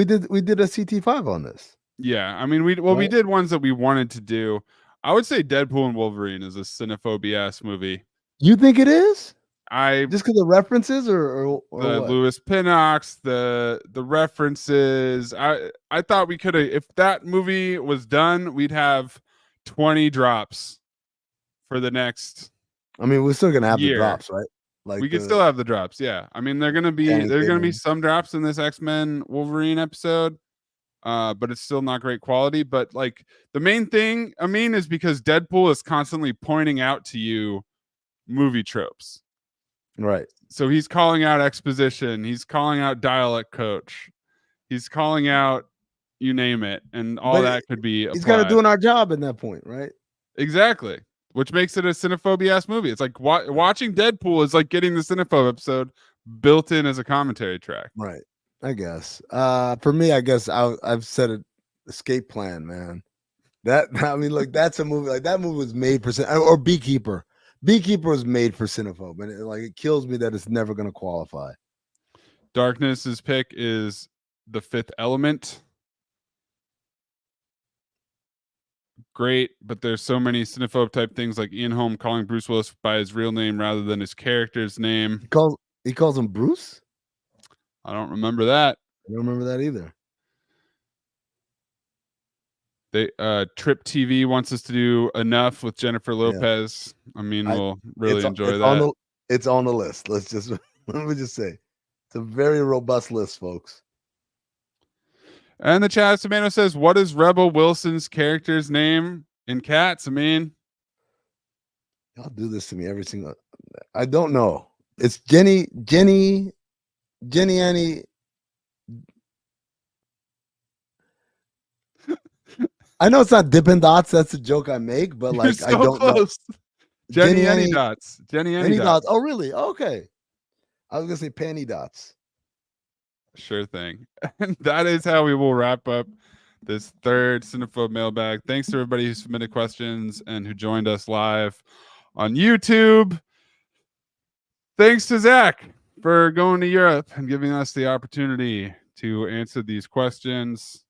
CT5 on this. Yeah, I mean we did ones that we wanted to do. I would say Deadpool and Wolverine is a Cinephobia ass movie. You think it is? I just because of references or the what? Lewis Pinnox, the references. I thought we could have, if that movie was done, we'd have 20 drops for the next. I mean, we're still gonna have year. the drops, right? Like we could still have the drops. Yeah, I mean there's gonna be some drops in this X-Men Wolverine episode, but it's still not great quality. But like the main thing, I mean, is because Deadpool is constantly pointing out to you movie tropes. Right. So he's calling out exposition. He's calling out dialect coach. He's calling out you name it, and all that could be applied. He's kind of doing our job in that point, right? Exactly. Which makes it a Cinephobia ass movie. It's like watching Deadpool is like getting the Cinephobe episode built in as a commentary track. Right. I guess. For me, I guess I've said it. Escape Plan, man. That I mean, look, that's a movie. Like that movie was made for or Beekeeper. Beekeeper was made for Cinephobe, and it kills me that it's never going to qualify. Darkness's pick is The Fifth Element. Great, but there's so many Cinephobe type things like Ian Holm calling Bruce Willis by his real name rather than his character's name. He calls him Bruce? I don't remember that. I don't remember that either. They Trip TV wants us to do Enough with Jennifer Lopez. Yeah. I mean, we'll really enjoy that. It's on the list. Let me just say, it's a very robust list, folks. And the chat tomato says, "What is Rebel Wilson's character's name in Cats?" I mean, y'all do this to me every single. I don't know. It's Jenny Annie. I know it's not Dippin' Dots. That's a joke I make, but like so I don't close. know. Jenny Annie Dots. Jenny Annie Dots. Oh, really? Okay. I was gonna say Panty Dots. Sure thing. And that is how we will wrap up this third Cinephobe mailbag. Thanks to everybody who submitted questions and who joined us live on YouTube. Thanks to Zach for going to Europe and giving us the opportunity to answer these questions.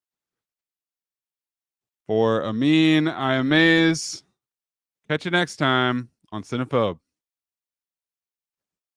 For Amin, I am Mayes. Catch you next time on Cinephobe.